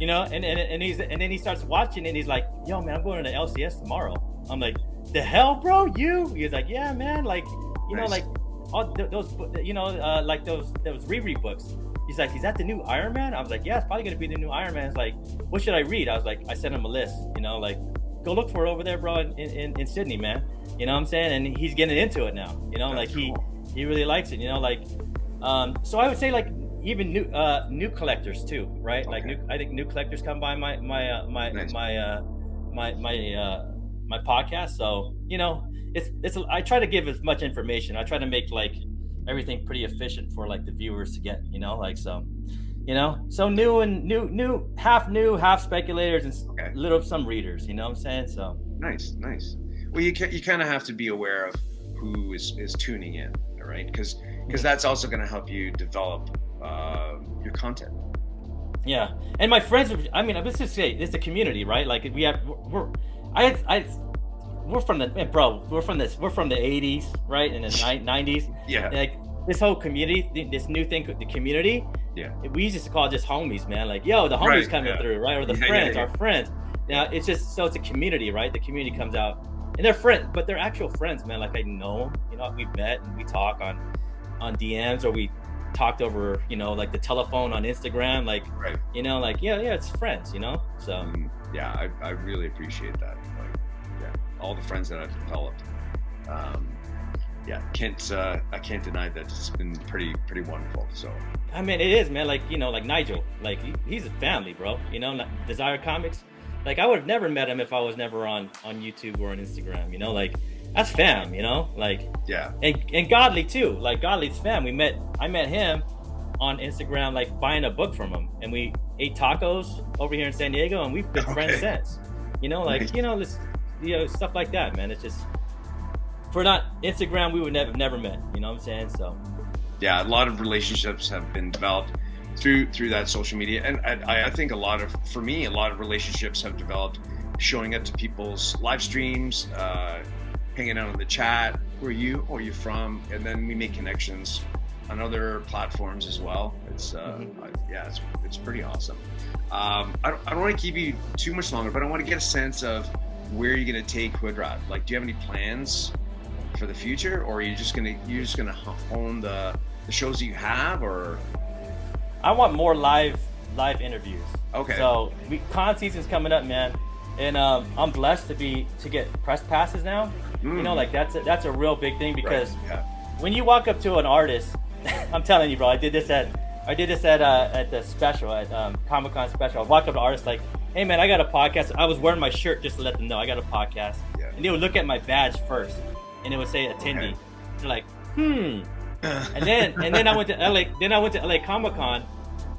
And then he starts watching, and he's like, yo, man, I'm going to the LCS tomorrow. I'm like, the hell, bro, you? He's like, yeah, man, like nice. Like all those like those Riri books. He's like, is that the new Iron Man? I was like, yeah, it's probably gonna be the new Iron Man. He's like, what should I read? I was like, I sent him a list, like go look for it over there, bro, in Sydney, man. You know what I'm saying? And he's getting into it now. That's like cool. he really likes it. So I would say like even new collectors too, right? Like I think new collectors come by my podcast. So it's I try to give as much information. I try to make like everything pretty efficient for like the viewers to get, so new, half speculators and some readers, you know what I'm saying? So nice. Well, you kind of have to be aware of who is tuning in, right? Because that's also going to help you develop your content. Yeah, and my friends, let's just say it's a community, right? Like we're from the 80s, right? In the 90s. Yeah. Like this whole community, this new thing, the community. Yeah. We used to call it just homies, man. Like, yo, the homies coming through, right? Or the friends, our friends. Now it's just, so it's a community, right? The community comes out. And and they're friends, but they're actual friends, man. Like I know them, you know, we've met and we talk on DMs, or we talked over, you know, like the telephone on Instagram, like, Right. you know, like yeah, it's friends, you know. So Yeah, I really appreciate that. Like, yeah, all the friends that I've developed. Yeah, I can't deny that it's been pretty wonderful. So I mean, it is, man. Like, you know, like Nigel, like he's a family, bro. You know, Desire Comics. Like I would have never met him if I was never on YouTube or on Instagram. You know, like that's fam. You know, like yeah, and Godly too. Like Godly's fam. I met him on Instagram, like buying a book from him, and we ate tacos over here in San Diego, and we've been friends since. You know, like Nice. you know, this, you know, stuff like that, man. It's just for not Instagram, we would never met. You know what I'm saying? So yeah, a lot of relationships have been developed through that social media, and I think a lot of relationships have developed showing up to people's live streams, hanging out in the chat. Who are you? Where are you from? And then we make connections on other platforms as well. It's it's pretty awesome. I don't want to keep you too much longer, but I want to get a sense of where you're going to take Hoodrat. Like, do you have any plans for the future, or are you just gonna hone the shows that you have, or? I want more live interviews. Okay. So con season's coming up, man, and I'm blessed to get press passes now. You know, like that's a real big thing, because Right. Yeah. when you walk up to an artist, I'm telling you, bro, I did this at the special at Comic-Con special. I walked up to artists like, hey man, I got a podcast. I was wearing my shirt just to let them know I got a podcast. Yeah. And they would look at my badge first, and it would say attendee. Okay. They're like, And then I went to LA. Then I went to LA Comic-Con,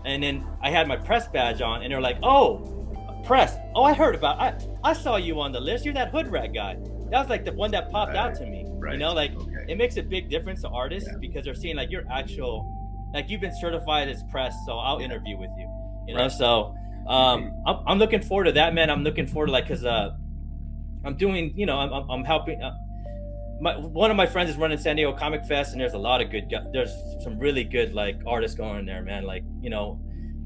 and then I had my press badge on, and they're like, "Oh, press! Oh, I heard about. I saw you on the list. You're that Hoodrat guy." That was like the one that popped out to me. Right. You know, like Okay. it makes a big difference to artists, Yeah. because they're seeing like you're actual, like you've been certified as press, so I'll interview with you. You know, Right. so I'm looking forward to that, man. I'm looking forward to, like, because I'm doing, you know, I'm helping. One of my friends is running San Diego Comic Fest, and there's a lot of there's some really good like artists going in there, man. Like, you know,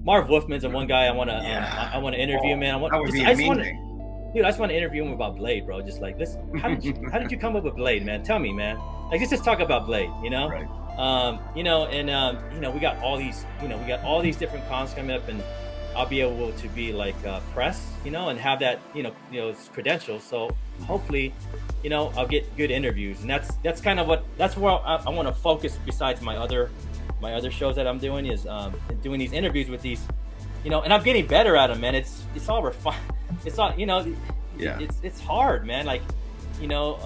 Marv Wolfman's the one guy I want to I want to interview, man. That would be amazing. Dude, I just want to interview him about Blade, bro. Just like, listen, how did you come up with Blade, man? Tell me, man. Like, let's just talk about Blade, you know? Right. You know, and you know, we got all these different cons coming up, and I'll be able to be like press, you know, and have that, you know, credentials. So hopefully, you know, I'll get good interviews, and that's kind of that's where I want to focus. Besides my other shows that I'm doing, is doing these interviews with these, you know, and I'm getting better at them, man. It's all refined. It's all, you know, Yeah. It's hard, man. Like, you know,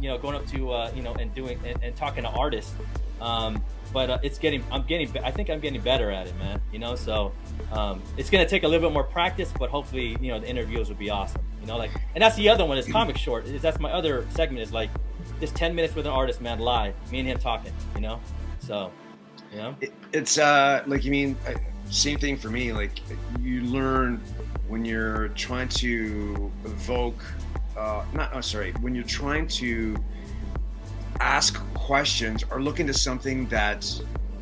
going up to you know, and doing and talking to artists. But I think I'm getting better at it, man. You know, so it's gonna take a little bit more practice, but hopefully, you know, the interviews will be awesome. You know, like, and that's the other one is Comic Short. That's my other segment, is like just 10 minutes with an artist, man, live, me and him talking. You know, so you know, It's like, you mean, same thing for me. Like, you learn when you're trying to evoke, when you're trying to ask questions or look into something that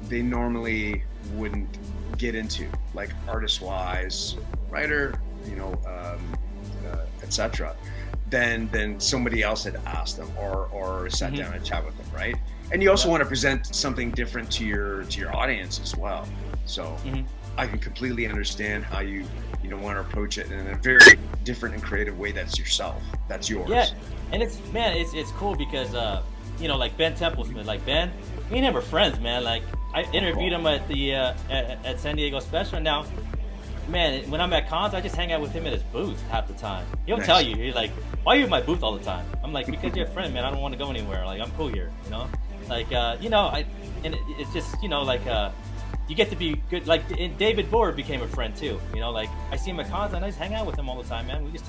they normally wouldn't get into, like artist-wise, writer, you know, etc. Then somebody else had asked them or sat down and chat with them, right? And you also want to present something different to your audience as well. So I can completely understand how you want to approach it in a very different and creative way. That's yourself. That's yours. Yeah, and it's cool because you know, like Ben Templesmith, like Ben, me and him are friends, man. Like, I interviewed him at the at San Diego Special, and now, man, when I'm at cons, I just hang out with him at his booth half the time. He'll Nice. tell you, he's like, "Why are you at my booth all the time?" I'm like, "Because you're a friend, man. I don't want to go anywhere. Like, I'm cool here, you know." Like, you know, it's just, you know, like, you get to be good. Like, David Board became a friend too. You know, like, I see him at cons and I just hang out with him all the time, man. We just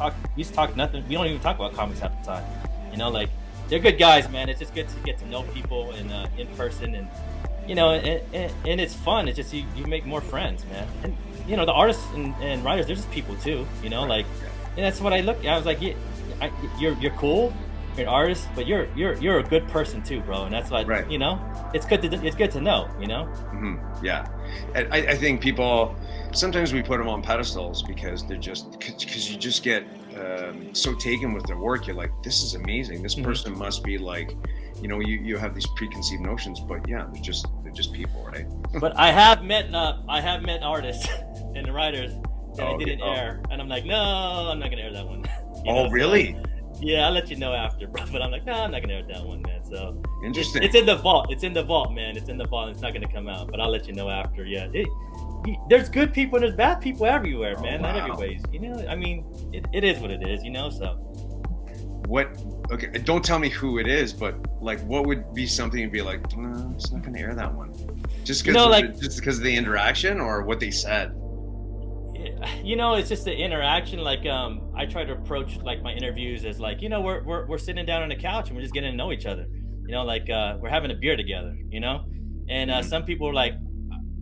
talk nothing. We don't even talk about comics half the time. You know, like, they're good guys, man. It's just good to get to know people in person, and you know, and it's fun. It's just you make more friends, man. And you know, the artists and writers, they're just people too. You know, like, and that's what I look at. I was like, you're cool. You're an artist, but you're a good person too, bro. And that's like, Right. you know, it's good to know, you know. Yeah, and I think people sometimes we put them on pedestals because they're just because you just get so taken with their work. You're like, this is amazing. This person must be like, you know, you have these preconceived notions, but yeah, they're just people, right? But I have met artists and writers that I didn't air, and I'm like, no, I'm not gonna air that one. Really? So, yeah, I'll let you know after, bro. But I'm like, no, I'm not gonna air that one, man. So interesting. It's in the vault. It's in the vault, man. It's in the vault. It's not gonna come out, but I'll let you know after. Yeah. There's good people and there's bad people everywhere, man. Not everybody's, you know. I mean, it is what it is, you know. So what? Okay, don't tell me who it is, but like, what would be something you'd be like, no, I'm just not gonna air that one, just because, just because of the interaction or what they said. You know, it's just the interaction. Like, I try to approach like my interviews as like, you know, we're sitting down on the couch and we're just getting to know each other. You know, like we're having a beer together. You know, and some people are like,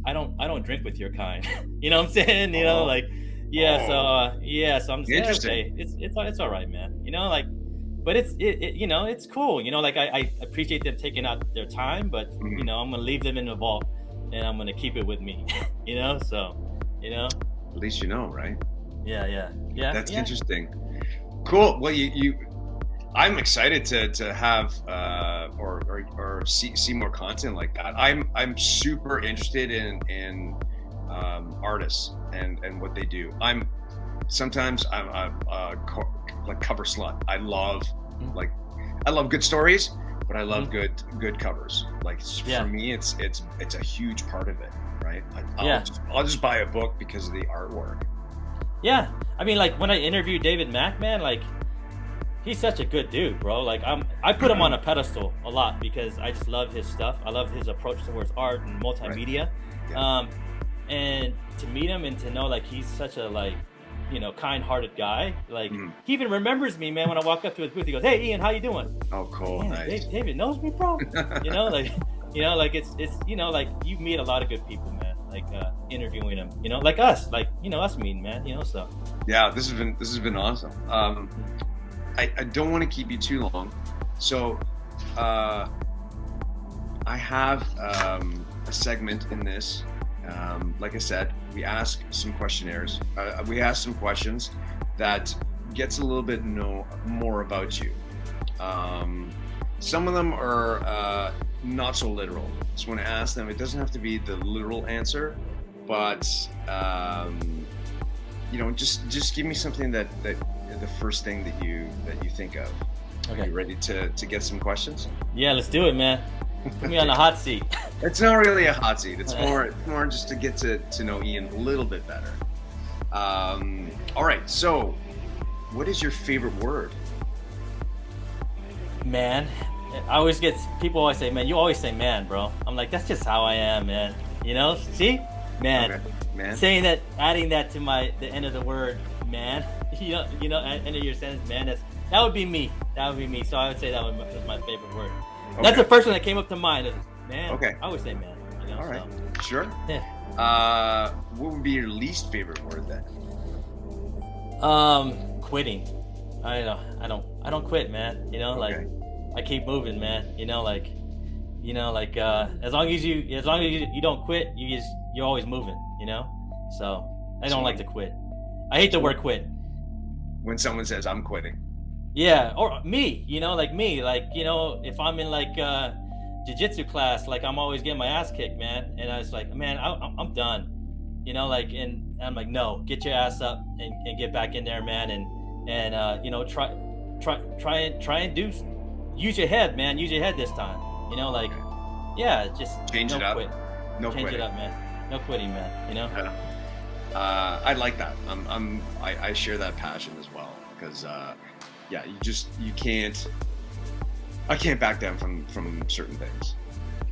I don't drink with your kind. You know what I'm saying? You know, like, yeah. So I'm just like, okay, it's all right, man. You know, like, but it you know, it's cool. You know, like I appreciate them taking out their time, but you know, I'm gonna leave them in the vault and I'm gonna keep it with me. You know, so you know. At least you know, right? Yeah. That's interesting. Cool. Well, I'm excited to have or see more content like that. I'm super interested in artists and what they do. I'm a like cover slut. I love good stories, but I love good covers. Like for me, it's a huge part of it. Right? I'll just buy a book because of the artwork. Yeah, I mean, like when I interviewed David Mack, man, like he's such a good dude, bro. Like I put him on a pedestal a lot because I just love his stuff. I love his approach towards art and multimedia. Right. Yeah. And to meet him and to know like he's such a like, you know, kind-hearted guy. Like he even remembers me, man. When I walk up to his booth, he goes, "Hey, Ian, how you doing?" Oh, cool. Man, nice. David knows me, bro. You know, like. You know, like it's you know, like you meet a lot of good people, man. Like interviewing them, you know, like us, like you know, us meeting, man. You know, so. Yeah, this has been awesome. I don't want to keep you too long, so I have a segment in this. Like I said, we ask some questionnaires. We ask some questions that gets a little bit more about you. Some of them are not so literal. So when I ask them, it doesn't have to be the literal answer, but you know, just give me something that the first thing that you think of. Okay. Are you ready to get some questions? Yeah, let's do it, man. Put me on the hot seat. It's not really a hot seat. It's more just to get to know Ian a little bit better. All right. So, what is your favorite word? Man. I always get people always say, "Man, you always say man, bro." I'm like, that's just how I am, man. You know? See? Man. Okay. Man. Saying that, adding that to the end of the word, man. You know, end of your sentence, man. That would be me. That would be me. So I would say that was my favorite word. Okay. That's the first one that came up to mind. Is man. Okay. I always say man. You know? All right. So. Sure. Yeah. What would be your least favorite word then? Quitting. I don't quit, man. You know, like. I keep moving, man. You know, like, as long as you don't quit, you're always moving. You know, so I don't like to quit. I hate the word quit. When someone says I'm quitting. Yeah, or me. You know, like me. Like, you know, if I'm in like jiu-jitsu class, like I'm always getting my ass kicked, man. And I was like, man, I'm done. You know, like, and I'm like, no, get your ass up and get back in there, man. And you know, try and do. Use your head, man. Use your head this time. You know, like, yeah, just change it up. Quit. No change quitting. It up, man. No quitting, man. You know. Yeah. I like that. I share that passion as well because, yeah, you can't. I can't back down from certain things.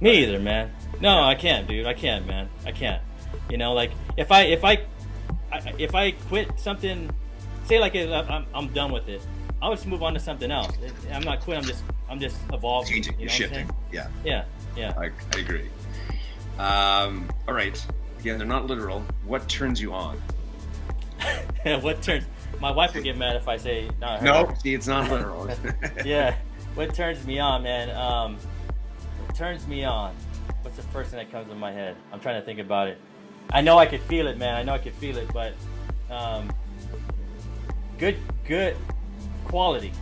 Me either, man. No, I can't, dude. I can't, man. I can't. You know, like if I quit something, say like I'm done with it. I'll just move on to something else. I'm not quitting. I'm just evolving. Changing. You're shifting. Yeah. I agree. All right. Again, they're not literal. What turns you on? What turns? My wife would get mad if I say no. No, see, it's not literal. Yeah. What turns me on, man? What turns me on? What's the first thing that comes in my head? I'm trying to think about it. I know I could feel it, man. I know I could feel it, but good good quality.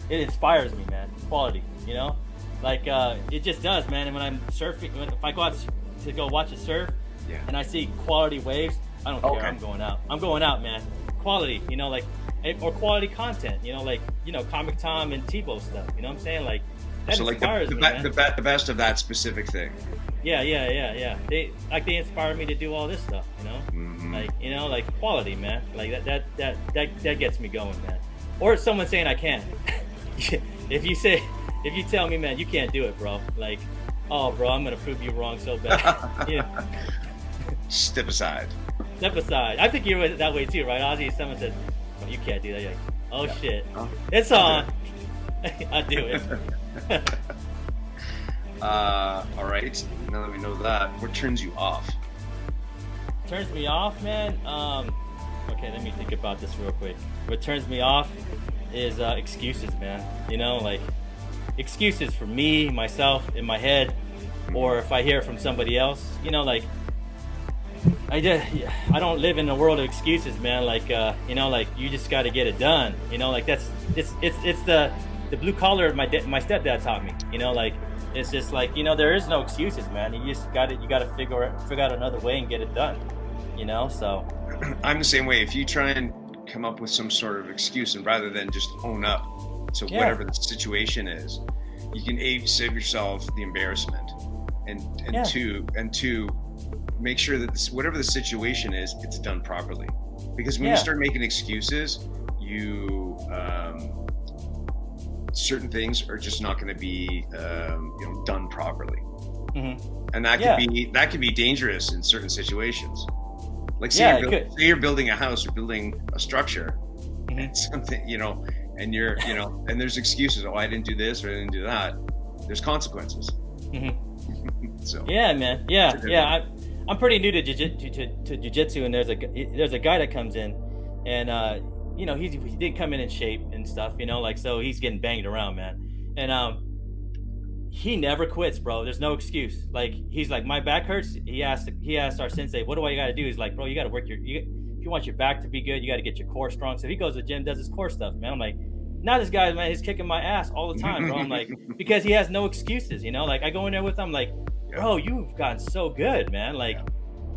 It inspires me, man. Quality, you know, like it just does, man. And when I'm surfing, if I go out to go watch a surf, and I see quality waves, I don't care. I'm going out, man. Quality, you know, like, or quality content, you know, like, you know, Comic Tom and Tebow stuff. You know what I'm saying? Like, that inspires me, man. The best of that specific thing. Yeah. They inspire me to do all this stuff, you know, like, you know, like quality, man. Like that gets me going, man. Or someone saying I can't. If you tell me, man, you can't do it, bro. Like, oh, bro, I'm gonna prove you wrong so bad. You know? Step aside. I think you're that way too, right, Ozzy? If someone says, oh, you can't do that, you're like, oh shit, it's on. I do it. All right. Now that we know that, what turns you off? Turns me off, man. Okay, let me think about this real quick. What turns me off is excuses, man. You know, like excuses for me, myself, in my head, or if I hear from somebody else. You know, like I don't live in a world of excuses, man. Like you know, like you just got to get it done. You know, like it's the blue collar my stepdad taught me. You know, like it's just like, you know, there is no excuses, man. You got to figure out another way and get it done. You know, so I'm the same way. If you try and come up with some sort of excuse, and rather than just own up to whatever the situation is, you can save yourself the embarrassment, and two, make sure that whatever the situation is, it's done properly. Because when you start making excuses, certain things are just not going to be done properly, and that can be dangerous in certain situations. Like say you're building a house or building a structure, and something, you know, and you're, you know, and there's excuses. Oh, I didn't do this or I didn't do that. There's consequences. So yeah, man. Yeah. I'm pretty new to jiu-jitsu, and there's a guy that comes in, and you know, he didn't come in shape and stuff, you know, like, so he's getting banged around, man, and he never quits, bro. There's no excuse. Like, he's like, my back hurts. He asked our sensei, what do I got to do? He's like, bro, you got to work if you want your back to be good, you got to get your core strong. So he goes to the gym, does his core stuff, man. I'm like, now this guy, man, he's kicking my ass all the time, bro. I'm like, because he has no excuses, you know. Like, I go in there with him, like, bro, you've gotten so good, man. Like,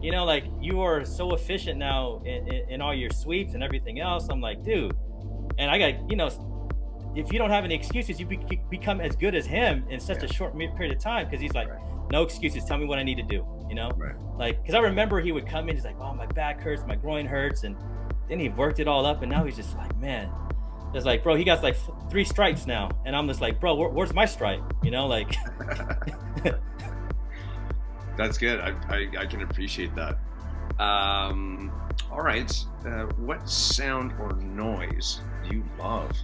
you know, like, you are so efficient now in all your sweeps and everything else. I'm like, dude, and I got, you know, if you don't have any excuses, you become as good as him in such a short period of time, because he's like, no excuses, tell me what I need to do, you know? Like, because I remember he would come in, he's like, oh, my back hurts, my groin hurts, and then he worked it all up, and now he's just like, man, it's like, bro, he got like 3 stripes now, and I'm just like, bro, where's my stripe, you know, like. That's good. I can appreciate that. All right, what sound or noise do you love?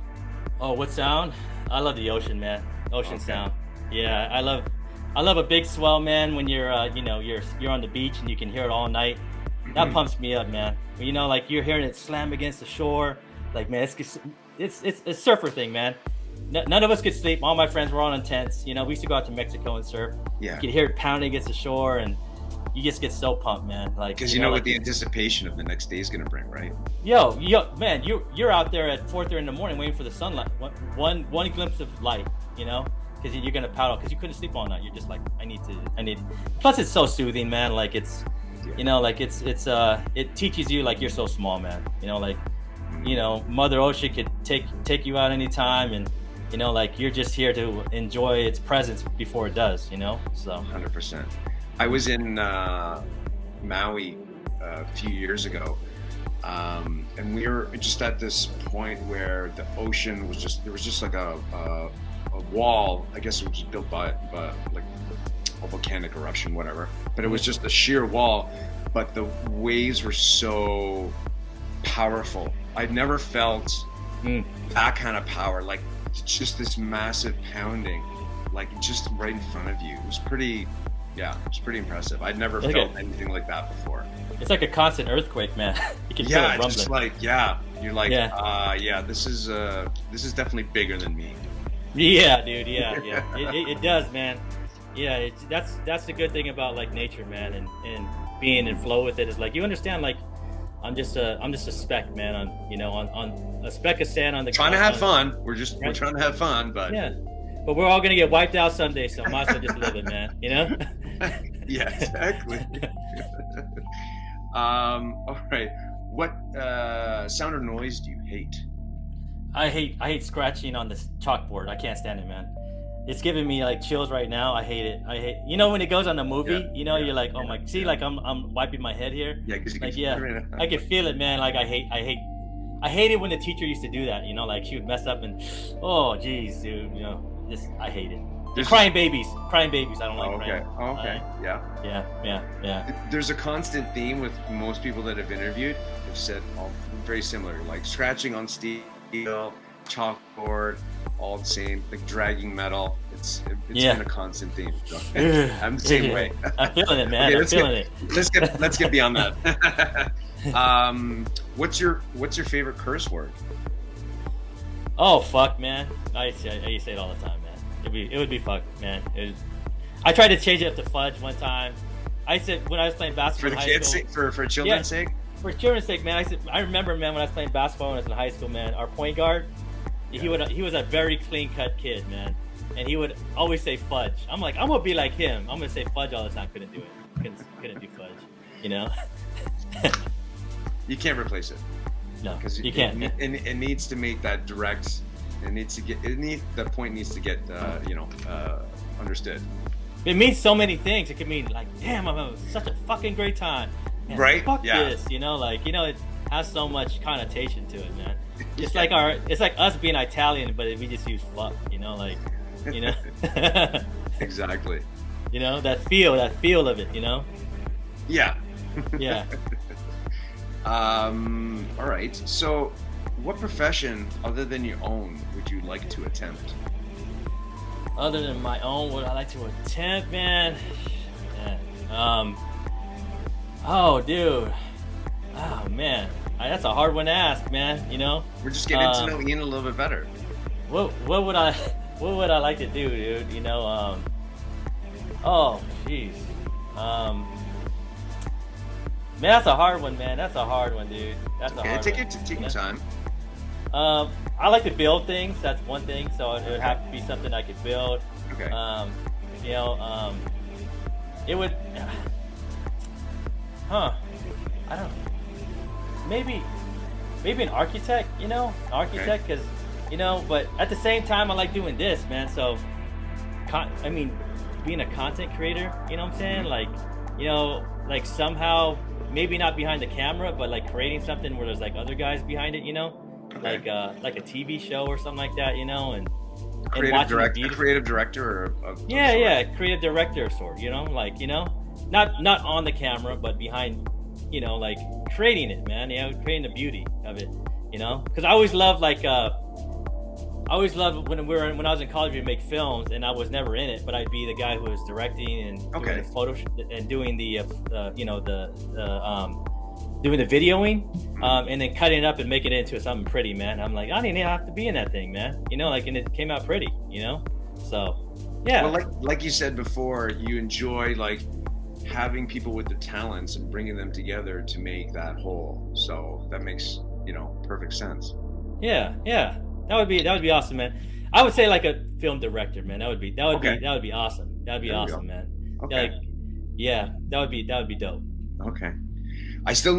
Oh, what sound? I love the ocean, man. Ocean sound. Yeah, I love a big swell, man. When you're you're on the beach and you can hear it all night. That pumps me up, man. You know, like, you're hearing it slam against the shore. Like, man, it's a surfer thing, man. None of us could sleep. All my friends were all in tents. You know, we used to go out to Mexico and surf. Yeah. You could hear it pounding against the shore, and you just get so pumped, man. Like, because you know what the anticipation of the next day is gonna bring, right? Yo, man, you're out there at 4:30 in the morning waiting for the sunlight, one glimpse of light, you know, because you're gonna paddle, because you couldn't sleep all night. You're just like, I need. Plus, it's so soothing, man. Like, it's, you know, like it teaches you, like, you're so small, man. You know, like, you know, Mother Ocean could take you out anytime, and, you know, like, you're just here to enjoy its presence before it does, you know. So 100%. I was in Maui a few years ago, and we were just at this point where the ocean was there was just like a wall. I guess it was built by like a volcanic eruption, whatever. But it was just a sheer wall. But the waves were so powerful. I'd never felt that kind of power. Like, just this massive pounding, like, just right in front of you. It was pretty. Yeah, it's pretty impressive. I'd never felt anything like that before. It's like a constant earthquake, man. You can feel it rumbling. Just like, you're like, this is definitely bigger than me. Yeah, dude, yeah. It does, man. Yeah, that's the good thing about, like, nature, man, and being in flow with it is, like, you understand, like, I'm just a speck, man. On a speck of sand on the. Trying to have fun. We're trying to have fun, but yeah. But we're all gonna get wiped out someday, so I might as well just live it, man. You know? Yeah, exactly. All right. What sound or noise do you hate? I hate scratching on this chalkboard. I can't stand it, man. It's giving me like chills right now. I hate it. You know when it goes on the movie, you're like, oh my, see, like I'm wiping my head here. Yeah, because I can feel it, man. Like I hate it when the teacher used to do that. You know, like she would mess up and, oh geez, dude. You know, I hate it. Crying babies. I don't like crying. Okay. Yeah. There's a constant theme with most people that I've interviewed. Have said all very similar, like scratching on steel, chalkboard, all the same, like dragging metal. It's been a constant theme. So, I'm the same way. I'm feeling it, man. Okay, let's get beyond that. What's your favorite curse word? Oh fuck, man! I used to say it all the time, man. It would be fuck, man. I tried to change it up to fudge one time. I said when I was playing basketball for the kids' sake, for children's sake. For children's sake, man. I remember, man, when I was playing basketball when I was in high school, man. Our point guard, he was a very clean cut kid, man, and he would always say fudge. I'm like, I'm gonna be like him. I'm gonna say fudge all the time. Couldn't do it. Couldn't do fudge. You know. You can't replace it. No, because you can't. It needs to make that direct. The point needs to get understood. It means so many things. It could mean like, damn, I'm having such a fucking great time. Man, right? Fuck this, it has so much connotation to it, man. It's like us being Italian, but we just use fuck, Exactly. That feel of it, Yeah. Yeah. All right. So, what profession other than your own would you like to attempt? Other than my own, what I like to attempt, man. Oh, dude. Oh, man. That's a hard one to ask, man. We're just getting to know Ian a little bit better. What would I like to do, dude? Oh, jeez. Man, that's a hard one, man. That's a hard one, dude. That's a hard one. Take your time. I like to build things. That's one thing. So it would have to be something I could build. Okay. It would. I don't. Maybe an architect. Architect, because But at the same time, I like doing this, man. So, being a content creator. You know what I'm saying? Mm-hmm. Like somehow. Maybe not behind the camera, but like creating something where there's like other guys behind it, Okay. like a TV show or something like that, and creative director of creative director of sort, not on the camera, but behind, like creating it, man, creating the beauty of it, because I always loved when I was in college, we'd make films, and I was never in it, but I'd be the guy who was directing and doing the photo and doing the doing the videoing, and then cutting it up and making it into something pretty, man. I'm like, I didn't even have to be in that thing, man. And it came out pretty, So, yeah. Well, like you said before, you enjoy having people with the talents and bringing them together to make that whole. So that makes perfect sense. Yeah. That would be awesome, man. I would say like a film director, man. That would be awesome. That'd be awesome, man. Okay. That would be dope. Okay.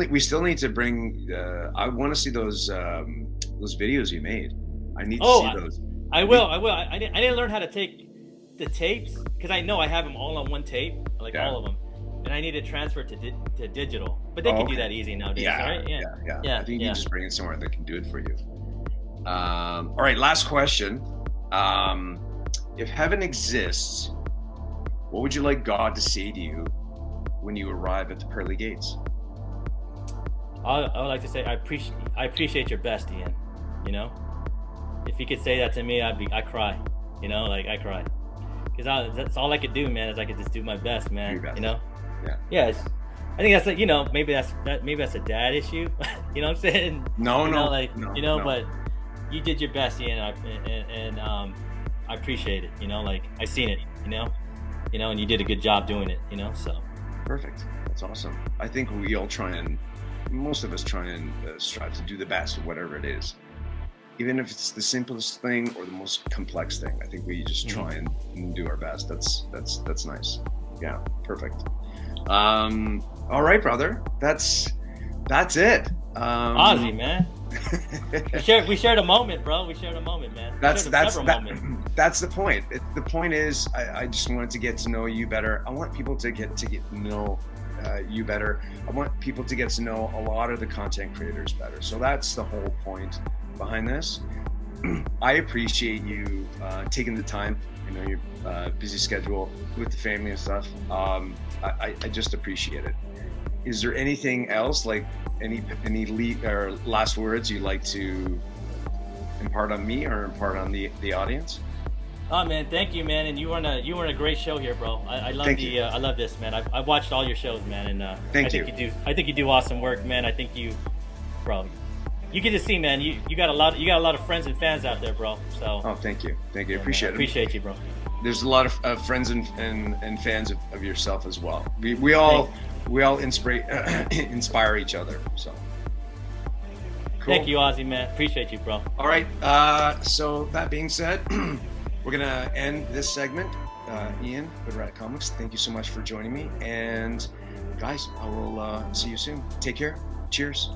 We still need to bring. I want to see those videos you made. I need to see those. I will. I didn't learn how to take the tapes because I know I have them all on one tape, all of them, and I need to transfer it to digital. But they can do that easy nowadays, right? Yeah. I think you just bring it somewhere that can do it for you. All right, last question. If heaven exists, what would you like God to say to you when you arrive at the pearly gates? I would like to say I appreciate your best, Ian. If you could say that to me, I cry. I cry because that's all I could do, man. Is I could just do my best, man. Yeah. I think that's maybe that's a dad issue. You know what I'm saying? No. But you did your best, Ian, and I appreciate it. I seen it. And you did a good job doing it. So perfect. That's awesome. I think we all try and most of us try and strive to do the best of whatever it is, even if it's the simplest thing or the most complex thing. I think we just try and do our best. That's nice. Yeah, perfect. All right, brother. That's it. Ozzy, man. we shared a moment, bro. We shared a moment, man. That's the point. The point is, I just wanted to get to know you better. I want people to get to know you better. I want people to get to know a lot of the content creators better. So that's the whole point behind this. I appreciate you taking the time. I know your busy schedule with the family and stuff. I just appreciate it. Is there anything else, like any last words you'd like to impart on me or impart on the audience? Oh man, thank you, man, and you were in a great show here, bro. I love I love this, man. I watched all your shows, man, and I think you do awesome work, man. I think you get to see, man. You got a lot of friends and fans out there, bro. So thank you, yeah, appreciate it. Appreciate you, bro. There's a lot of friends and fans of yourself as well. We all inspire each other. So cool. Thank you, Ozzy, man. Appreciate you, bro. All right. So that being said, we're gonna end this segment. Ian, Hoodrat Comics, thank you so much for joining me. And guys, I will see you soon. Take care. Cheers.